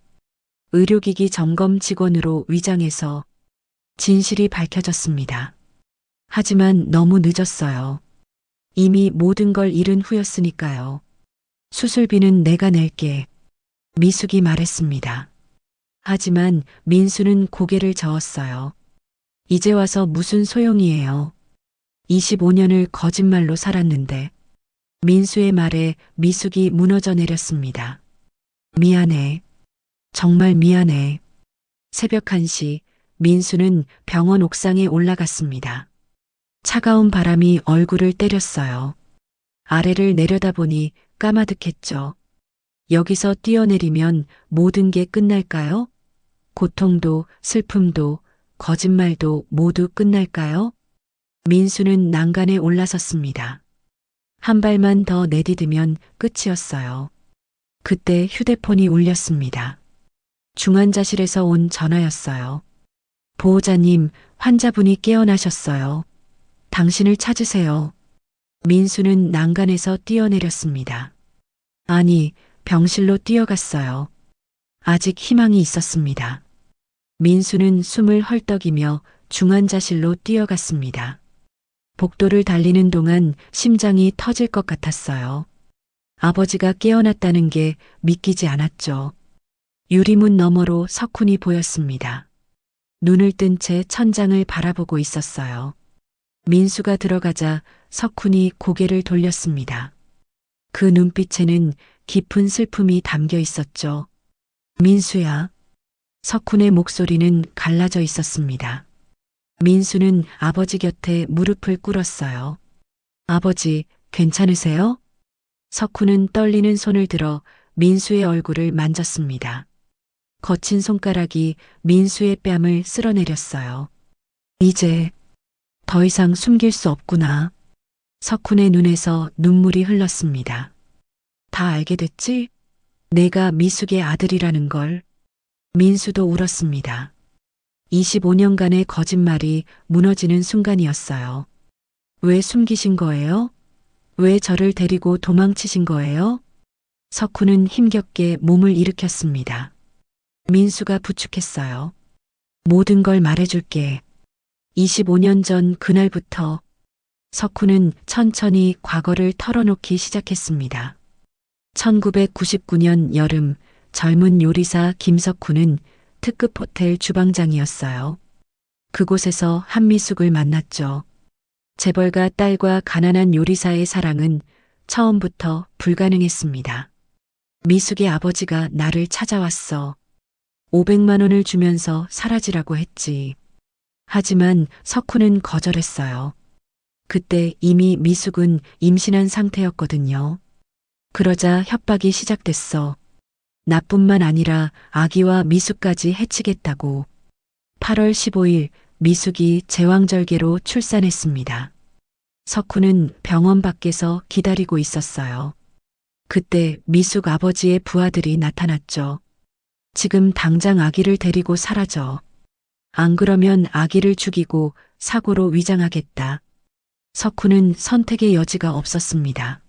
의료기기 점검 직원으로 위장해서 진실이 밝혀졌습니다. 하지만 너무 늦었어요. 이미 모든 걸 잃은 후였으니까요. 수술비는 내가 낼게. 미숙이 말했습니다. 하지만 민수는 고개를 저었어요. 이제 와서 무슨 소용이에요. 25년을 거짓말로 살았는데. 민수의 말에 미숙이 무너져 내렸습니다. 미안해. 정말 미안해. 새벽 1시 민수는 병원 옥상에 올라갔습니다. 차가운 바람이 얼굴을 때렸어요. 아래를 내려다보니 까마득했죠. 여기서 뛰어내리면 모든 게 끝날까요? 고통도 슬픔도 거짓말도 모두 끝날까요? 민수는 난간에 올라섰습니다. 한 발만 더 내디디면 끝이었어요. 그때 휴대폰이 울렸습니다. 중환자실에서 온 전화였어요. 보호자님, 환자분이 깨어나셨어요. 당신을 찾으세요. 민수는 난간에서 뛰어내렸습니다. 아니, 병실로 뛰어갔어요. 아직 희망이 있었습니다. 민수는 숨을 헐떡이며 중환자실로 뛰어갔습니다. 복도를 달리는 동안 심장이 터질 것 같았어요. 아버지가 깨어났다는 게 믿기지 않았죠. 유리문 너머로 석훈이 보였습니다. 눈을 뜬 채 천장을 바라보고 있었어요. 민수가 들어가자 석훈이 고개를 돌렸습니다. 그 눈빛에는 깊은 슬픔이 담겨 있었죠. 민수야. 석훈의 목소리는 갈라져 있었습니다. 민수는 아버지 곁에 무릎을 꿇었어요. 아버지, 괜찮으세요? 석훈은 떨리는 손을 들어 민수의 얼굴을 만졌습니다. 거친 손가락이 민수의 뺨을 쓸어내렸어요. 이제 더 이상 숨길 수 없구나. 석훈의 눈에서 눈물이 흘렀습니다. 다 알게 됐지? 내가 미숙의 아들이라는 걸. 민수도 울었습니다. 25년간의 거짓말이 무너지는 순간이었어요. 왜 숨기신 거예요? 왜 저를 데리고 도망치신 거예요? 석훈은 힘겹게 몸을 일으켰습니다. 민수가 부축했어요. 모든 걸 말해줄게. 25년 전 그날부터 석훈은 천천히 과거를 털어놓기 시작했습니다. 1999년 여름 젊은 요리사 김석훈은 특급 호텔 주방장이었어요. 그곳에서 한미숙을 만났죠. 재벌가 딸과 가난한 요리사의 사랑은 처음부터 불가능했습니다. 미숙의 아버지가 나를 찾아왔어. 500만 원을 주면서 사라지라고 했지. 하지만 석훈은 거절했어요. 그때 이미 미숙은 임신한 상태였거든요. 그러자 협박이 시작됐어. 나뿐만 아니라 아기와 미숙까지 해치겠다고. 8월 15일 미숙이 제왕절개로 출산했습니다. 석훈은 병원 밖에서 기다리고 있었어요. 그때 미숙 아버지의 부하들이 나타났죠. 지금 당장 아기를 데리고 사라져. 안 그러면 아기를 죽이고 사고로 위장하겠다. 석훈은 선택의 여지가 없었습니다.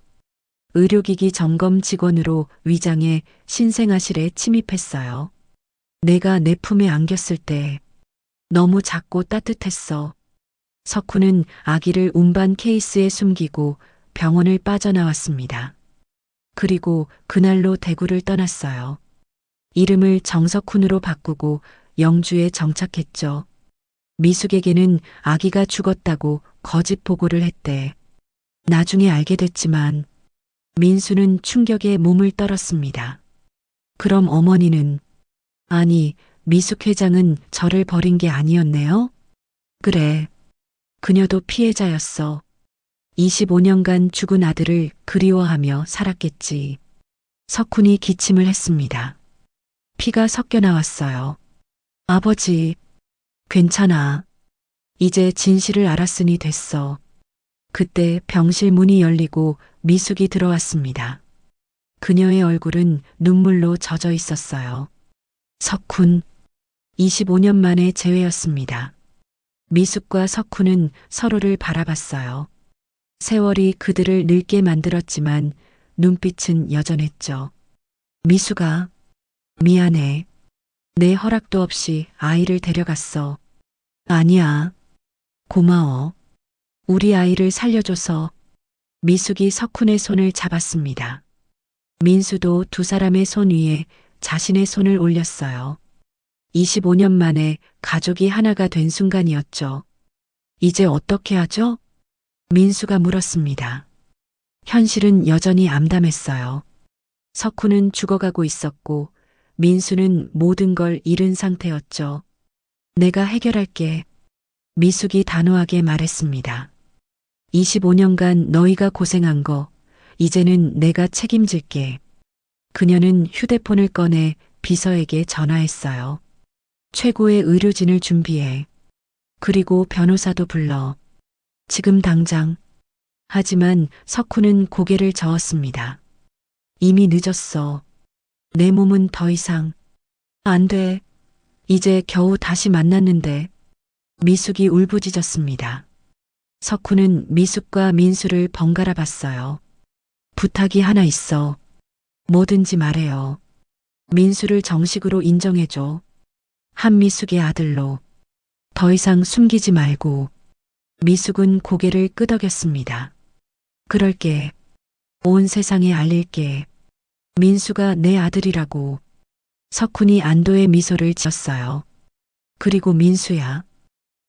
의료기기 점검 직원으로 위장해 신생아실에 침입했어요. 내가 내 품에 안겼을 때 너무 작고 따뜻했어. 석훈은 아기를 운반 케이스에 숨기고 병원을 빠져나왔습니다. 그리고 그날로 대구를 떠났어요. 이름을 정석훈으로 바꾸고 영주에 정착했죠. 미숙에게는 아기가 죽었다고 거짓 보고를 했대. 나중에 알게 됐지만 민수는 충격에 몸을 떨었습니다. 그럼 어머니는, 아니, 미숙 회장은 저를 버린 게 아니었네요? 그래. 그녀도 피해자였어. 25년간 죽은 아들을 그리워하며 살았겠지. 석훈이 기침을 했습니다. 피가 섞여 나왔어요. 아버지, 괜찮아. 이제 진실을 알았으니 됐어. 그때 병실 문이 열리고 미숙이 들어왔습니다. 그녀의 얼굴은 눈물로 젖어 있었어요. 석훈, 25년 만에 재회였습니다. 미숙과 석훈은 서로를 바라봤어요. 세월이 그들을 늙게 만들었지만 눈빛은 여전했죠. 미숙아, 미안해. 내 허락도 없이 아이를 데려갔어. 아니야. 고마워. 우리 아이를 살려줘서. 미숙이 석훈의 손을 잡았습니다. 민수도 두 사람의 손 위에 자신의 손을 올렸어요. 25년 만에 가족이 하나가 된 순간이었죠. 이제 어떻게 하죠? 민수가 물었습니다. 현실은 여전히 암담했어요. 석훈은 죽어가고 있었고 민수는 모든 걸 잃은 상태였죠. 내가 해결할게. 미숙이 단호하게 말했습니다. 25년간 너희가 고생한 거 이제는 내가 책임질게. 그녀는 휴대폰을 꺼내 비서에게 전화했어요. 최고의 의료진을 준비해. 그리고 변호사도 불러. 지금 당장. 하지만 석훈은 고개를 저었습니다. 이미 늦었어. 내 몸은 더 이상. 안 돼. 이제 겨우 다시 만났는데. 미숙이 울부짖었습니다. 석훈은 미숙과 민수를 번갈아 봤어요. 부탁이 하나 있어. 뭐든지 말해요. 민수를 정식으로 인정해줘. 한미숙의 아들로. 더 이상 숨기지 말고. 미숙은 고개를 끄덕였습니다. 그럴게. 온 세상에 알릴게. 민수가 내 아들이라고. 석훈이 안도의 미소를 지었어요. 그리고 민수야.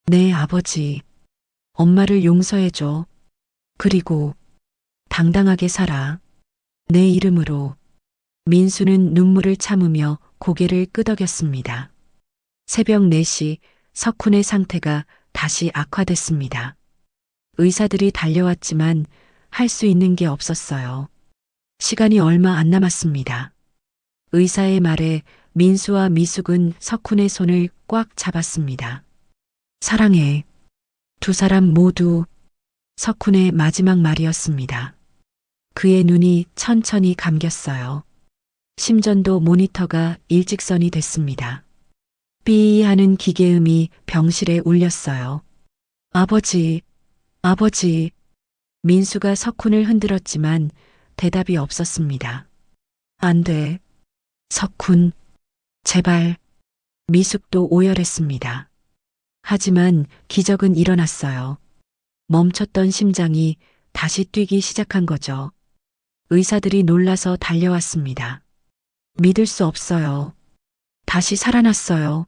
내 아버지. 엄마를 용서해줘. 그리고 당당하게 살아. 내 이름으로. 민수는 눈물을 참으며 고개를 끄덕였습니다. 새벽 4시 석훈의 상태가 다시 악화됐습니다. 의사들이 달려왔지만 할 수 있는 게 없었어요. 시간이 얼마 안 남았습니다. 의사의 말에 민수와 미숙은 석훈의 손을 꽉 잡았습니다. 사랑해. 두 사람 모두. 석훈의 마지막 말이었습니다. 그의 눈이 천천히 감겼어요. 심전도 모니터가 일직선이 됐습니다. 삐 하는 기계음이 병실에 울렸어요. 아버지, 아버지. 민수가 석훈을 흔들었지만 대답이 없었습니다. 안 돼. 석훈, 제발. 미숙도 오열했습니다. 하지만 기적은 일어났어요. 멈췄던 심장이 다시 뛰기 시작한 거죠. 의사들이 놀라서 달려왔습니다. 믿을 수 없어요. 다시 살아났어요.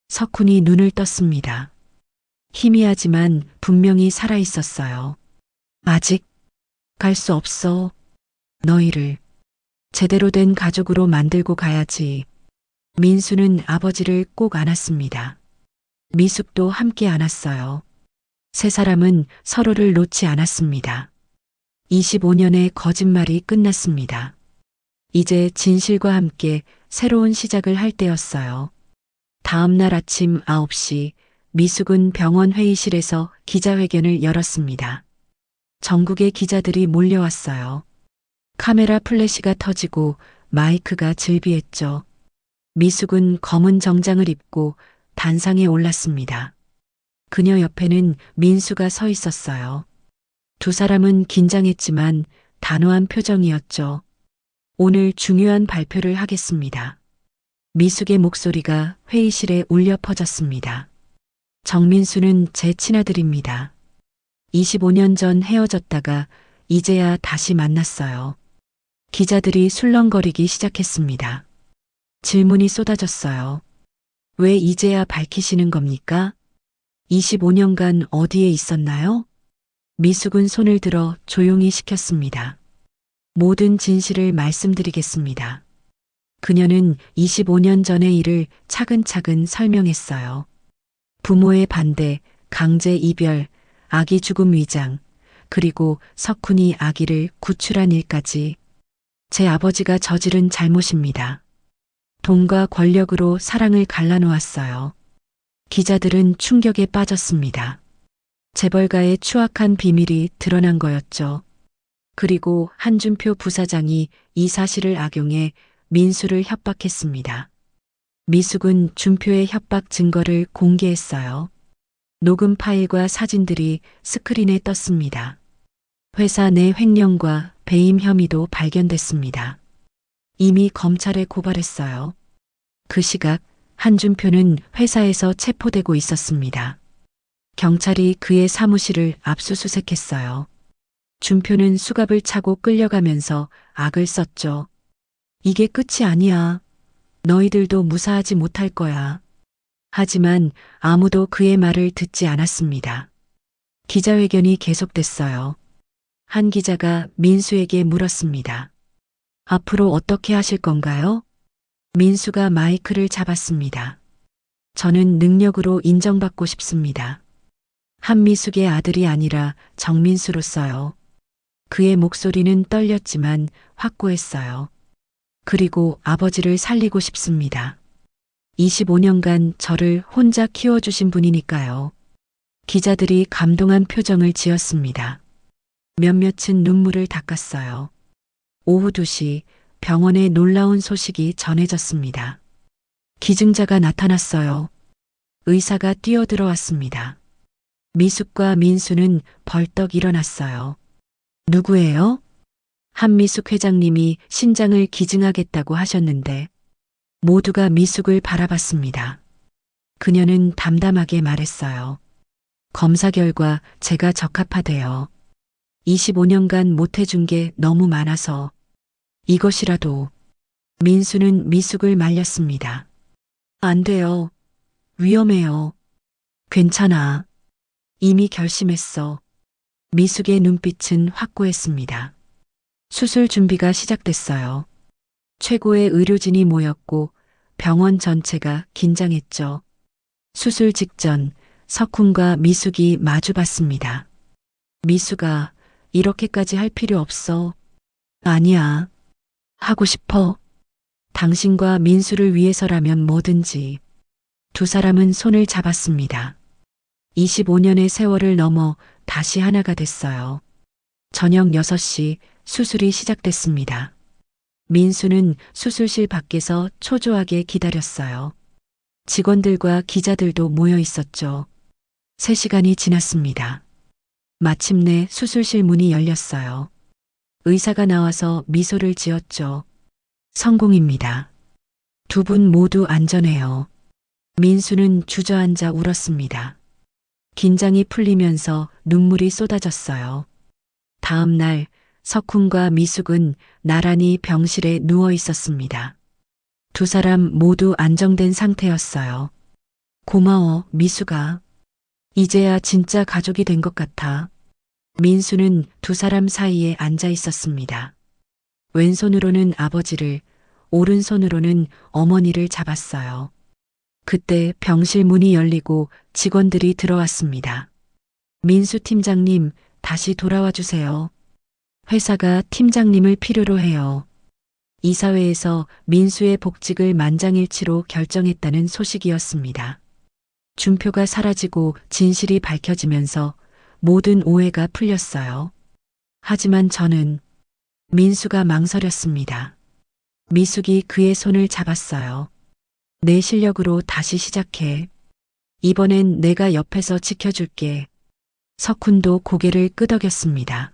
석훈이 눈을 떴습니다. 희미하지만 분명히 살아있었어요. 아직 갈 수 없어. 너희를 제대로 된 가족으로 만들고 가야지. 민수는 아버지를 꼭 안았습니다. 미숙도 함께 안았어요. 세 사람은 서로를 놓지 않았습니다. 25년의 거짓말이 끝났습니다. 이제 진실과 함께 새로운 시작을 할 때였어요. 다음 날 아침 9시 미숙은 병원 회의실에서 기자회견을 열었습니다. 전국의 기자들이 몰려왔어요. 카메라 플래시가 터지고 마이크가 즐비했죠. 미숙은 검은 정장을 입고 단상에 올랐습니다. 그녀 옆에는 민수가 서 있었어요. 두 사람은 긴장했지만 단호한 표정이었죠. 오늘 중요한 발표를 하겠습니다. 미숙의 목소리가 회의실에 울려 퍼졌습니다. 정민수는 제 친아들입니다. 25년 전 헤어졌다가 이제야 다시 만났어요. 기자들이 술렁거리기 시작했습니다. 질문이 쏟아졌어요. 왜 이제야 밝히시는 겁니까? 25년간 어디에 있었나요? 미숙은 손을 들어 조용히 시켰습니다. 모든 진실을 말씀드리겠습니다. 그녀는 25년 전의 일을 차근차근 설명했어요. 부모의 반대, 강제 이별, 아기 죽음 위장, 그리고 석훈이 아기를 구출한 일까지. 제 아버지가 저지른 잘못입니다. 돈과 권력으로 사랑을 갈라놓았어요. 기자들은 충격에 빠졌습니다. 재벌가의 추악한 비밀이 드러난 거였죠. 그리고 한준표 부사장이 이 사실을 악용해 민수를 협박했습니다. 미숙은 준표의 협박 증거를 공개했어요. 녹음 파일과 사진들이 스크린에 떴습니다. 회사 내 횡령과 배임 혐의도 발견됐습니다. 이미 검찰에 고발했어요. 그 시각 한준표는 회사에서 체포되고 있었습니다. 경찰이 그의 사무실을 압수수색했어요. 준표는 수갑을 차고 끌려가면서 악을 썼죠. 이게 끝이 아니야. 너희들도 무사하지 못할 거야. 하지만 아무도 그의 말을 듣지 않았습니다. 기자회견이 계속됐어요. 한 기자가 민수에게 물었습니다. 앞으로 어떻게 하실 건가요? 민수가 마이크를 잡았습니다. 저는 능력으로 인정받고 싶습니다. 한미숙의 아들이 아니라 정민수로서요. 그의 목소리는 떨렸지만 확고했어요. 그리고 아버지를 살리고 싶습니다. 25년간 저를 혼자 키워주신 분이니까요. 기자들이 감동한 표정을 지었습니다. 몇몇은 눈물을 닦았어요. 오후 2시 병원에 놀라운 소식이 전해졌습니다. 기증자가 나타났어요. 의사가 뛰어들어왔습니다. 미숙과 민수는 벌떡 일어났어요. 누구예요? 한미숙 회장님이 신장을 기증하겠다고 하셨는데 모두가 미숙을 바라봤습니다. 그녀는 담담하게 말했어요. 검사 결과 제가 적합하대요. 25년간 못해준 게 너무 많아서 이것이라도. 민수는 미숙을 말렸습니다. 안 돼요. 위험해요. 괜찮아. 이미 결심했어. 미숙의 눈빛은 확고했습니다. 수술 준비가 시작됐어요. 최고의 의료진이 모였고 병원 전체가 긴장했죠. 수술 직전 석훈과 미숙이 마주봤습니다. 미숙아, 이렇게까지 할 필요 없어. 아니야. 하고 싶어. 당신과 민수를 위해서라면 뭐든지. 두 사람은 손을 잡았습니다. 25년의 세월을 넘어 다시 하나가 됐어요. 저녁 6시 수술이 시작됐습니다. 민수는 수술실 밖에서 초조하게 기다렸어요. 직원들과 기자들도 모여 있었죠. 3시간이 지났습니다. 마침내 수술실 문이 열렸어요. 의사가 나와서 미소를 지었죠. 성공입니다. 두 분 모두 안전해요. 민수는 주저앉아 울었습니다. 긴장이 풀리면서 눈물이 쏟아졌어요. 다음 날 석훈과 미숙은 나란히 병실에 누워 있었습니다. 두 사람 모두 안정된 상태였어요. 고마워, 미숙아. 이제야 진짜 가족이 된 것 같아. 민수는 두 사람 사이에 앉아 있었습니다. 왼손으로는 아버지를, 오른손으로는 어머니를 잡았어요. 그때 병실 문이 열리고 직원들이 들어왔습니다. 민수 팀장님, 다시 돌아와 주세요. 회사가 팀장님을 필요로 해요. 이사회에서 민수의 복직을 만장일치로 결정했다는 소식이었습니다. 준표가 사라지고 진실이 밝혀지면서 모든 오해가 풀렸어요. 하지만 저는 민수가 망설였습니다. 미숙이 그의 손을 잡았어요. 내 실력으로 다시 시작해. 이번엔 내가 옆에서 지켜줄게. 석훈도 고개를 끄덕였습니다.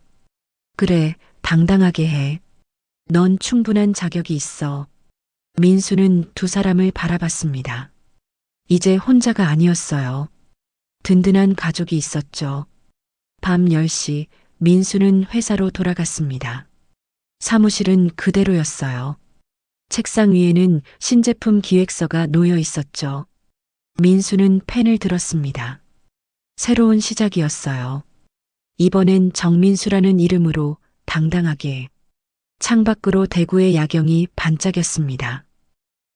그래, 당당하게 해. 넌 충분한 자격이 있어. 민수는 두 사람을 바라봤습니다. 이제 혼자가 아니었어요. 든든한 가족이 있었죠. 밤 10시 민수는 회사로 돌아갔습니다. 사무실은 그대로였어요. 책상 위에는 신제품 기획서가 놓여 있었죠. 민수는 펜을 들었습니다. 새로운 시작이었어요. 이번엔 정민수라는 이름으로 당당하게. 창밖으로 대구의 야경이 반짝였습니다.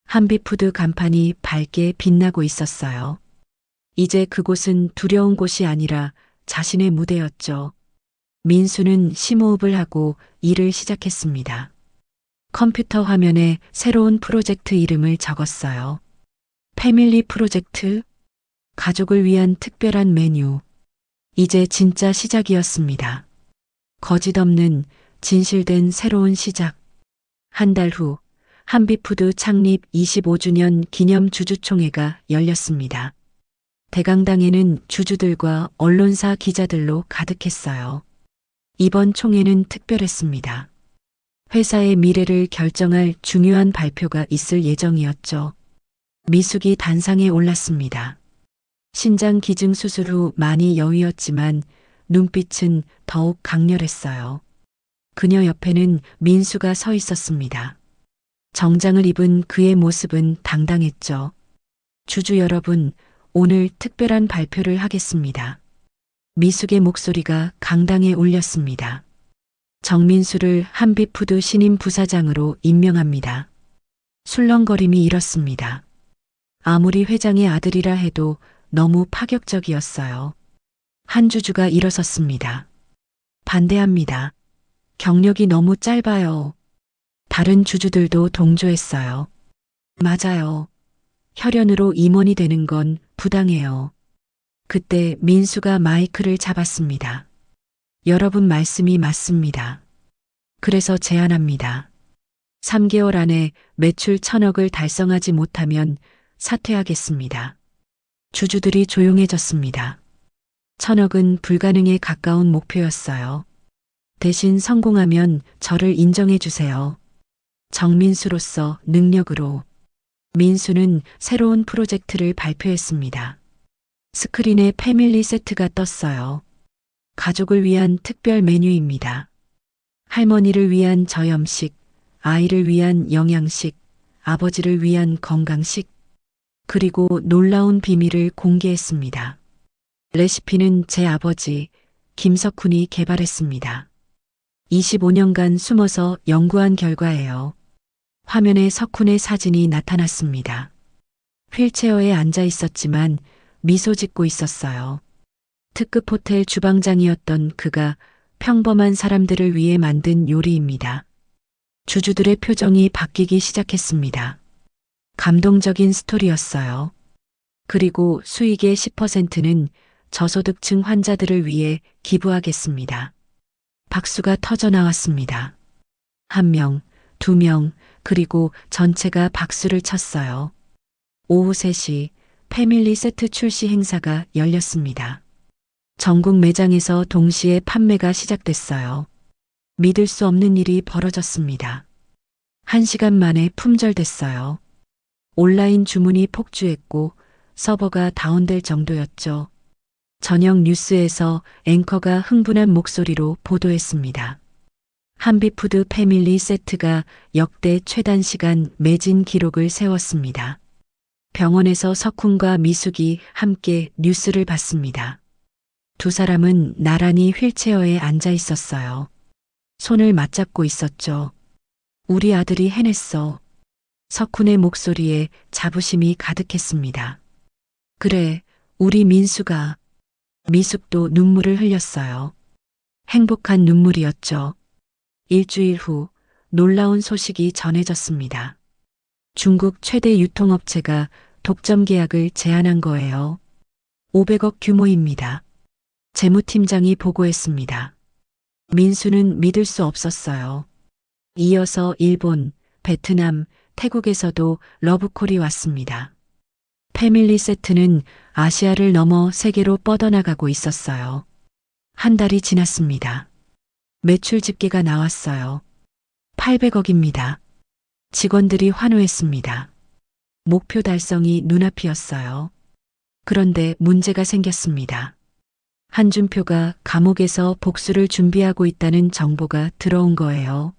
한비푸드 간판이 밝게 빛나고 있었어요. 이제 그곳은 두려운 곳이 아니라 자신의 무대였죠. 민수는 심호흡을 하고 일을 시작했습니다. 컴퓨터 화면에 새로운 프로젝트 이름을 적었어요. 패밀리 프로젝트? 가족을 위한 특별한 메뉴. 이제 진짜 시작이었습니다. 거짓 없는 진실된 새로운 시작. 한 달 후 한비푸드 창립 25주년 기념 주주총회가 열렸습니다. 대강당에는 주주들과 언론사 기자들로 가득했어요. 이번 총회는 특별했습니다. 회사의 미래를 결정할 중요한 발표가 있을 예정이었죠. 미숙이 단상에 올랐습니다. 신장 기증 수술 후 많이 여위었지만 눈빛은 더욱 강렬했어요. 그녀 옆에는 민수가 서 있었습니다. 정장을 입은 그의 모습은 당당했죠. 주주 여러분, 오늘 특별한 발표를 하겠습니다. 미숙의 목소리가 강당에 울렸습니다. 정민수를 한비푸드 신임 부사장으로 임명합니다. 술렁거림이 일었습니다. 아무리 회장의 아들이라 해도 너무 파격적이었어요. 한 주주가 일어섰습니다. 반대합니다. 경력이 너무 짧아요. 다른 주주들도 동조했어요. 맞아요. 혈연으로 임원이 되는 건 부당해요. 그때 민수가 마이크를 잡았습니다. 여러분 말씀이 맞습니다. 그래서 제안합니다. 3개월 안에 매출 1,000억을 달성하지 못하면 사퇴하겠습니다. 주주들이 조용해졌습니다. 1,000억은 불가능에 가까운 목표였어요. 대신 성공하면 저를 인정해 주세요. 정민수로서 능력으로. 민수는 새로운 프로젝트를 발표했습니다. 스크린에 패밀리 세트가 떴어요. 가족을 위한 특별 메뉴입니다. 할머니를 위한 저염식, 아이를 위한 영양식, 아버지를 위한 건강식, 그리고 놀라운 비밀을 공개했습니다. 레시피는 제 아버지 김석훈이 개발했습니다. 25년간 숨어서 연구한 결과예요. 화면에 석훈의 사진이 나타났습니다. 휠체어에 앉아 있었지만 미소 짓고 있었어요. 특급 호텔 주방장이었던 그가 평범한 사람들을 위해 만든 요리입니다. 주주들의 표정이 바뀌기 시작했습니다. 감동적인 스토리였어요. 그리고 수익의 10%는 저소득층 환자들을 위해 기부하겠습니다. 박수가 터져 나왔습니다. 1명, 2명, 그리고 전체가 박수를 쳤어요. 오후 3시 패밀리 세트 출시 행사가 열렸습니다. 전국 매장에서 동시에 판매가 시작됐어요. 믿을 수 없는 일이 벌어졌습니다. 1시간 만에 품절됐어요. 온라인 주문이 폭주했고 서버가 다운될 정도였죠. 저녁 뉴스에서 앵커가 흥분한 목소리로 보도했습니다. 한비푸드 패밀리 세트가 역대 최단 시간 매진 기록을 세웠습니다. 병원에서 석훈과 미숙이 함께 뉴스를 봤습니다. 두 사람은 나란히 휠체어에 앉아 있었어요. 손을 맞잡고 있었죠. 우리 아들이 해냈어. 석훈의 목소리에 자부심이 가득했습니다. 그래, 우리 민수가. 미숙도 눈물을 흘렸어요. 행복한 눈물이었죠. 일주일 후 놀라운 소식이 전해졌습니다. 중국 최대 유통업체가 독점 계약을 제안한 거예요. 500억 규모입니다. 재무팀장이 보고했습니다. 민수는 믿을 수 없었어요. 이어서 일본, 베트남, 태국에서도 러브콜이 왔습니다. 패밀리 세트는 아시아를 넘어 세계로 뻗어나가고 있었어요. 한 달이 지났습니다. 매출 집계가 나왔어요. 800억입니다. 직원들이 환호했습니다. 목표 달성이 눈앞이었어요. 그런데 문제가 생겼습니다. 한준표가 감옥에서 복수를 준비하고 있다는 정보가 들어온 거예요.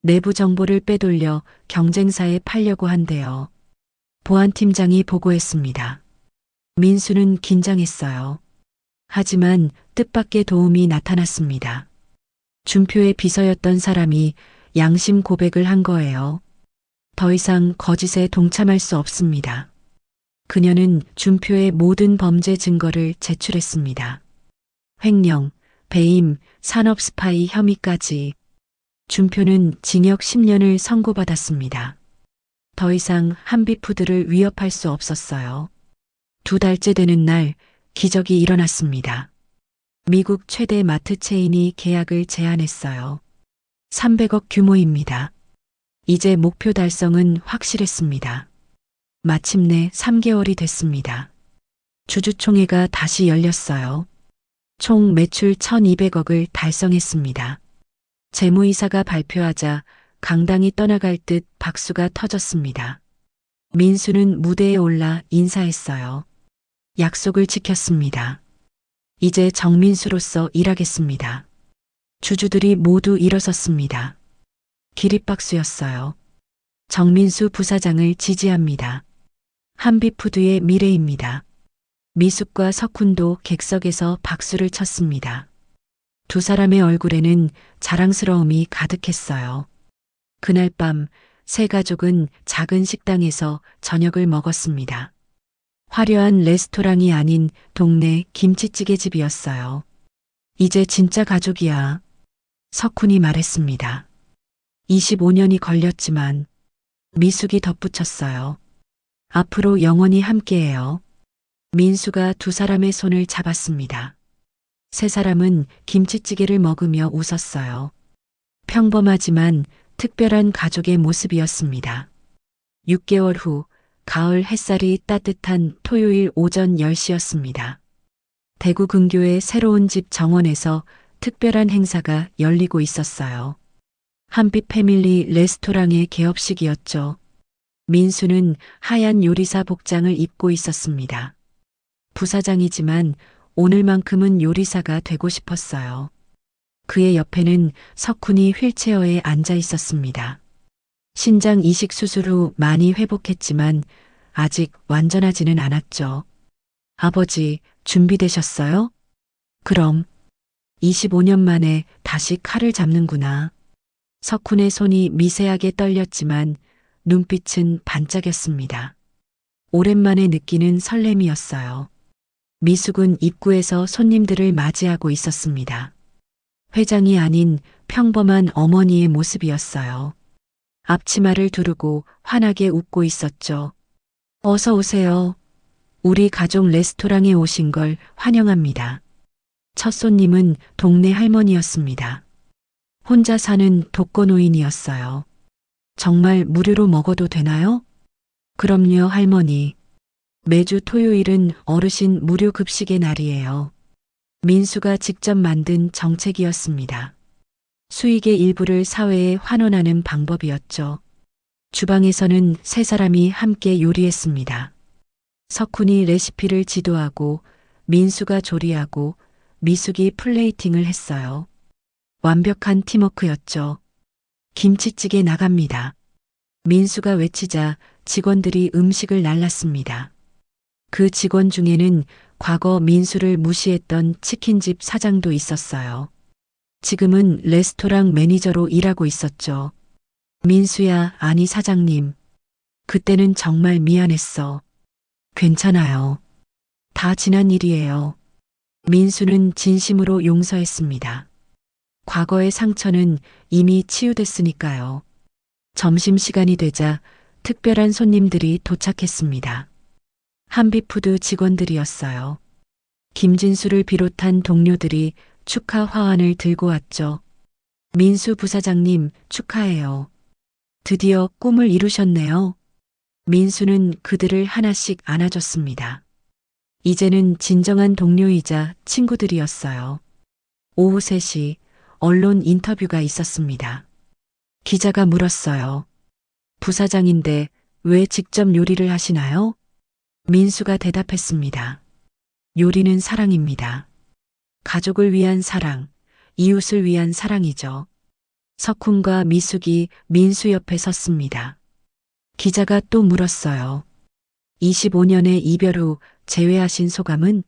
내부 정보를 빼돌려 경쟁사에 팔려고 한대요. 보안팀장이 보고했습니다. 민수는 긴장했어요. 하지만 뜻밖의 도움이 나타났습니다. 준표의 비서였던 사람이 양심 고백을 한 거예요. 더 이상 거짓에 동참할 수 없습니다. 그녀는 준표의 모든 범죄 증거를 제출했습니다. 횡령, 배임, 산업 스파이 혐의까지. 준표는 징역 10년을 선고받았습니다. 더 이상 한비푸드를 위협할 수 없었어요. 2달째 되는 날 기적이 일어났습니다. 미국 최대 마트 체인이 계약을 제안했어요. 300억 규모입니다. 이제 목표 달성은 확실했습니다. 마침내 3개월이 됐습니다. 주주총회가 다시 열렸어요. 총 매출 1200억을 달성했습니다. 재무이사가 발표하자 강당이 떠나갈 듯 박수가 터졌습니다. 민수는 무대에 올라 인사했어요. 약속을 지켰습니다. 이제 정민수로서 일하겠습니다. 주주들이 모두 일어섰습니다. 기립박수였어요. 정민수 부사장을 지지합니다. 한비푸드의 미래입니다. 미숙과 석훈도 객석에서 박수를 쳤습니다. 두 사람의 얼굴에는 자랑스러움이 가득했어요. 그날 밤 세 가족은 작은 식당에서 저녁을 먹었습니다. 화려한 레스토랑이 아닌 동네 김치찌개집이었어요. 이제 진짜 가족이야. 석훈이 말했습니다. 25년이 걸렸지만 미숙이 덧붙였어요. 앞으로 영원히 함께해요. 민수가 두 사람의 손을 잡았습니다. 세 사람은 김치찌개를 먹으며 웃었어요. 평범하지만 특별한 가족의 모습이었습니다. 6개월 후 가을 햇살이 따뜻한 토요일 오전 10시였습니다. 대구 근교의 새로운 집 정원에서 특별한 행사가 열리고 있었어요. 한빛 패밀리 레스토랑의 개업식이었죠. 민수는 하얀 요리사 복장을 입고 있었습니다. 부사장이지만 오늘만큼은 요리사가 되고 싶었어요. 그의 옆에는 석훈이 휠체어에 앉아 있었습니다. 신장 이식 수술 후 많이 회복했지만 아직 완전하지는 않았죠. 아버지, 준비되셨어요? 그럼 25년 만에 다시 칼을 잡는구나. 석훈의 손이 미세하게 떨렸지만 눈빛은 반짝였습니다. 오랜만에 느끼는 설렘이었어요. 미숙은 입구에서 손님들을 맞이하고 있었습니다. 회장이 아닌 평범한 어머니의 모습이었어요. 앞치마를 두르고 환하게 웃고 있었죠. 어서 오세요. 우리 가족 레스토랑에 오신 걸 환영합니다. 첫 손님은 동네 할머니였습니다. 혼자 사는 독거노인이었어요. 정말 무료로 먹어도 되나요? 그럼요, 할머니. 매주 토요일은 어르신 무료 급식의 날이에요. 민수가 직접 만든 정책이었습니다. 수익의 일부를 사회에 환원하는 방법이었죠. 주방에서는 세 사람이 함께 요리했습니다. 석훈이 레시피를 지도하고 민수가 조리하고 미숙이 플레이팅을 했어요. 완벽한 팀워크였죠. 김치찌개 나갑니다. 민수가 외치자 직원들이 음식을 날랐습니다. 그 직원 중에는 과거 민수를 무시했던 치킨집 사장도 있었어요. 지금은 레스토랑 매니저로 일하고 있었죠. 민수야, 아니 사장님. 그때는 정말 미안했어. 괜찮아요. 다 지난 일이에요. 민수는 진심으로 용서했습니다. 과거의 상처는 이미 치유됐으니까요. 점심시간이 되자 특별한 손님들이 도착했습니다. 한비푸드 직원들이었어요. 김진수를 비롯한 동료들이 축하 화환을 들고 왔죠. 민수 부사장님 축하해요. 드디어 꿈을 이루셨네요. 민수는 그들을 하나씩 안아줬습니다. 이제는 진정한 동료이자 친구들이었어요. 오후 3시 언론 인터뷰가 있었습니다. 기자가 물었어요. 부사장인데 왜 직접 요리를 하시나요? 민수가 대답했습니다. 요리는 사랑입니다. 가족을 위한 사랑, 이웃을 위한 사랑이죠. 석훈과 미숙이 민수 옆에 섰습니다. 기자가 또 물었어요. 25년의 이별 후 재회하신 소감은?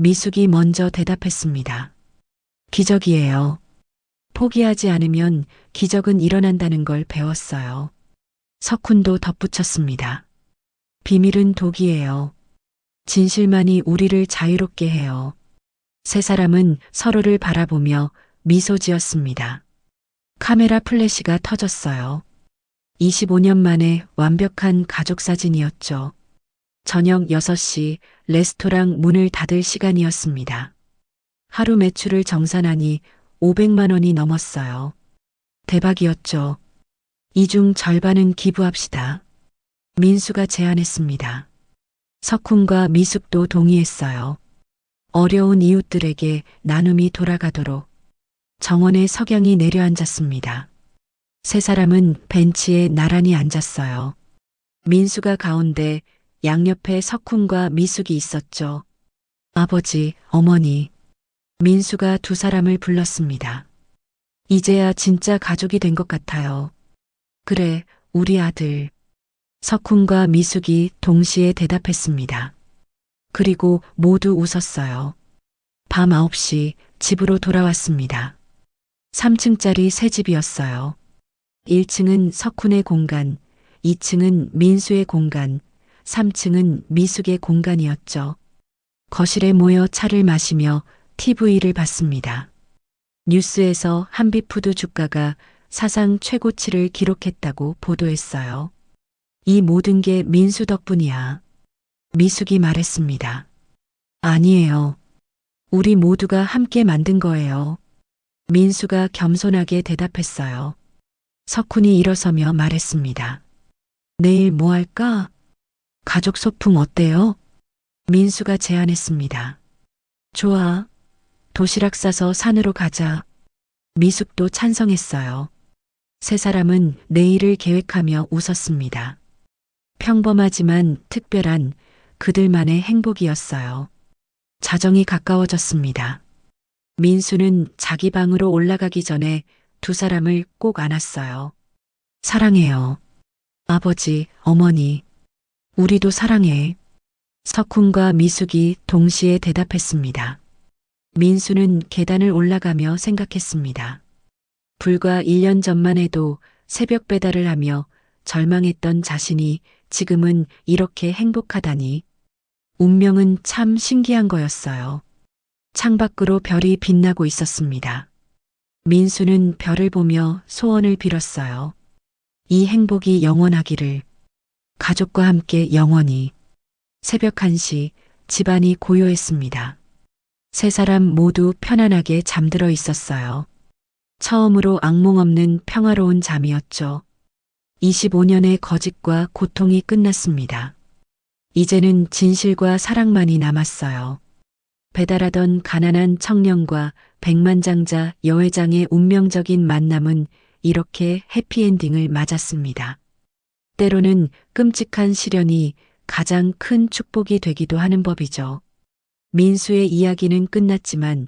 미숙이 먼저 대답했습니다. 기적이에요. 포기하지 않으면 기적은 일어난다는 걸 배웠어요. 석훈도 덧붙였습니다. 비밀은 독이에요. 진실만이 우리를 자유롭게 해요. 세 사람은 서로를 바라보며 미소 지었습니다. 카메라 플래시가 터졌어요. 25년 만에 완벽한 가족 사진이었죠. 저녁 6시 레스토랑 문을 닫을 시간이었습니다. 하루 매출을 정산하니 500만 원이 넘었어요. 대박이었죠. 이 중 절반은 기부합시다. 민수가 제안했습니다. 석훈과 미숙도 동의했어요. 어려운 이웃들에게 나눔이 돌아가도록. 정원에 석양이 내려앉았습니다. 세 사람은 벤치에 나란히 앉았어요. 민수가 가운데, 양옆에 석훈과 미숙이 있었죠. 아버지, 어머니. 민수가 두 사람을 불렀습니다. 이제야 진짜 가족이 된 것 같아요. 그래, 우리 아들. 석훈과 미숙이 동시에 대답했습니다. 그리고 모두 웃었어요. 밤 9시 집으로 돌아왔습니다. 3층짜리 새 집이었어요. 1층은 석훈의 공간, 2층은 민수의 공간, 3층은 미숙의 공간이었죠. 거실에 모여 차를 마시며 TV를 봤습니다. 뉴스에서 한비푸드 주가가 사상 최고치를 기록했다고 보도했어요. 이 모든 게 민수 덕분이야. 미숙이 말했습니다. 아니에요. 우리 모두가 함께 만든 거예요. 민수가 겸손하게 대답했어요. 석훈이 일어서며 말했습니다. 내일 뭐 할까? 가족 소풍 어때요? 민수가 제안했습니다. 좋아. 도시락 싸서 산으로 가자. 미숙도 찬성했어요. 세 사람은 내일을 계획하며 웃었습니다. 평범하지만 특별한 그들만의 행복이었어요. 자정이 가까워졌습니다. 민수는 자기 방으로 올라가기 전에 두 사람을 꼭 안았어요. 사랑해요. 아버지, 어머니, 우리도 사랑해. 석훈과 미숙이 동시에 대답했습니다. 민수는 계단을 올라가며 생각했습니다. 불과 1년 전만 해도 새벽 배달을 하며 절망했던 자신이 지금은 이렇게 행복하다니. 운명은 참 신기한 거였어요. 창밖으로 별이 빛나고 있었습니다. 민수는 별을 보며 소원을 빌었어요. 이 행복이 영원하기를. 가족과 함께 영원히. 새벽 1시 집안이 고요했습니다. 세 사람 모두 편안하게 잠들어 있었어요. 처음으로 악몽 없는 평화로운 잠이었죠. 25년의 거짓과 고통이 끝났습니다. 이제는 진실과 사랑만이 남았어요. 배달하던 가난한 청년과 백만장자 여회장의 운명적인 만남은 이렇게 해피엔딩을 맞았습니다. 때로는 끔찍한 시련이 가장 큰 축복이 되기도 하는 법이죠. 민수의 이야기는 끝났지만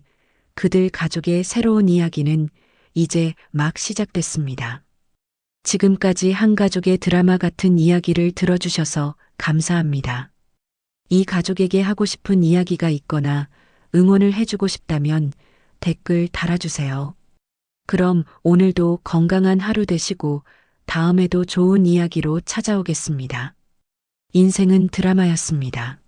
그들 가족의 새로운 이야기는 이제 막 시작됐습니다. 지금까지 한 가족의 드라마 같은 이야기를 들어주셔서 감사합니다. 이 가족에게 하고 싶은 이야기가 있거나 응원을 해주고 싶다면 댓글 달아주세요. 그럼 오늘도 건강한 하루 되시고 다음에도 좋은 이야기로 찾아오겠습니다. 인생은 드라마였습니다.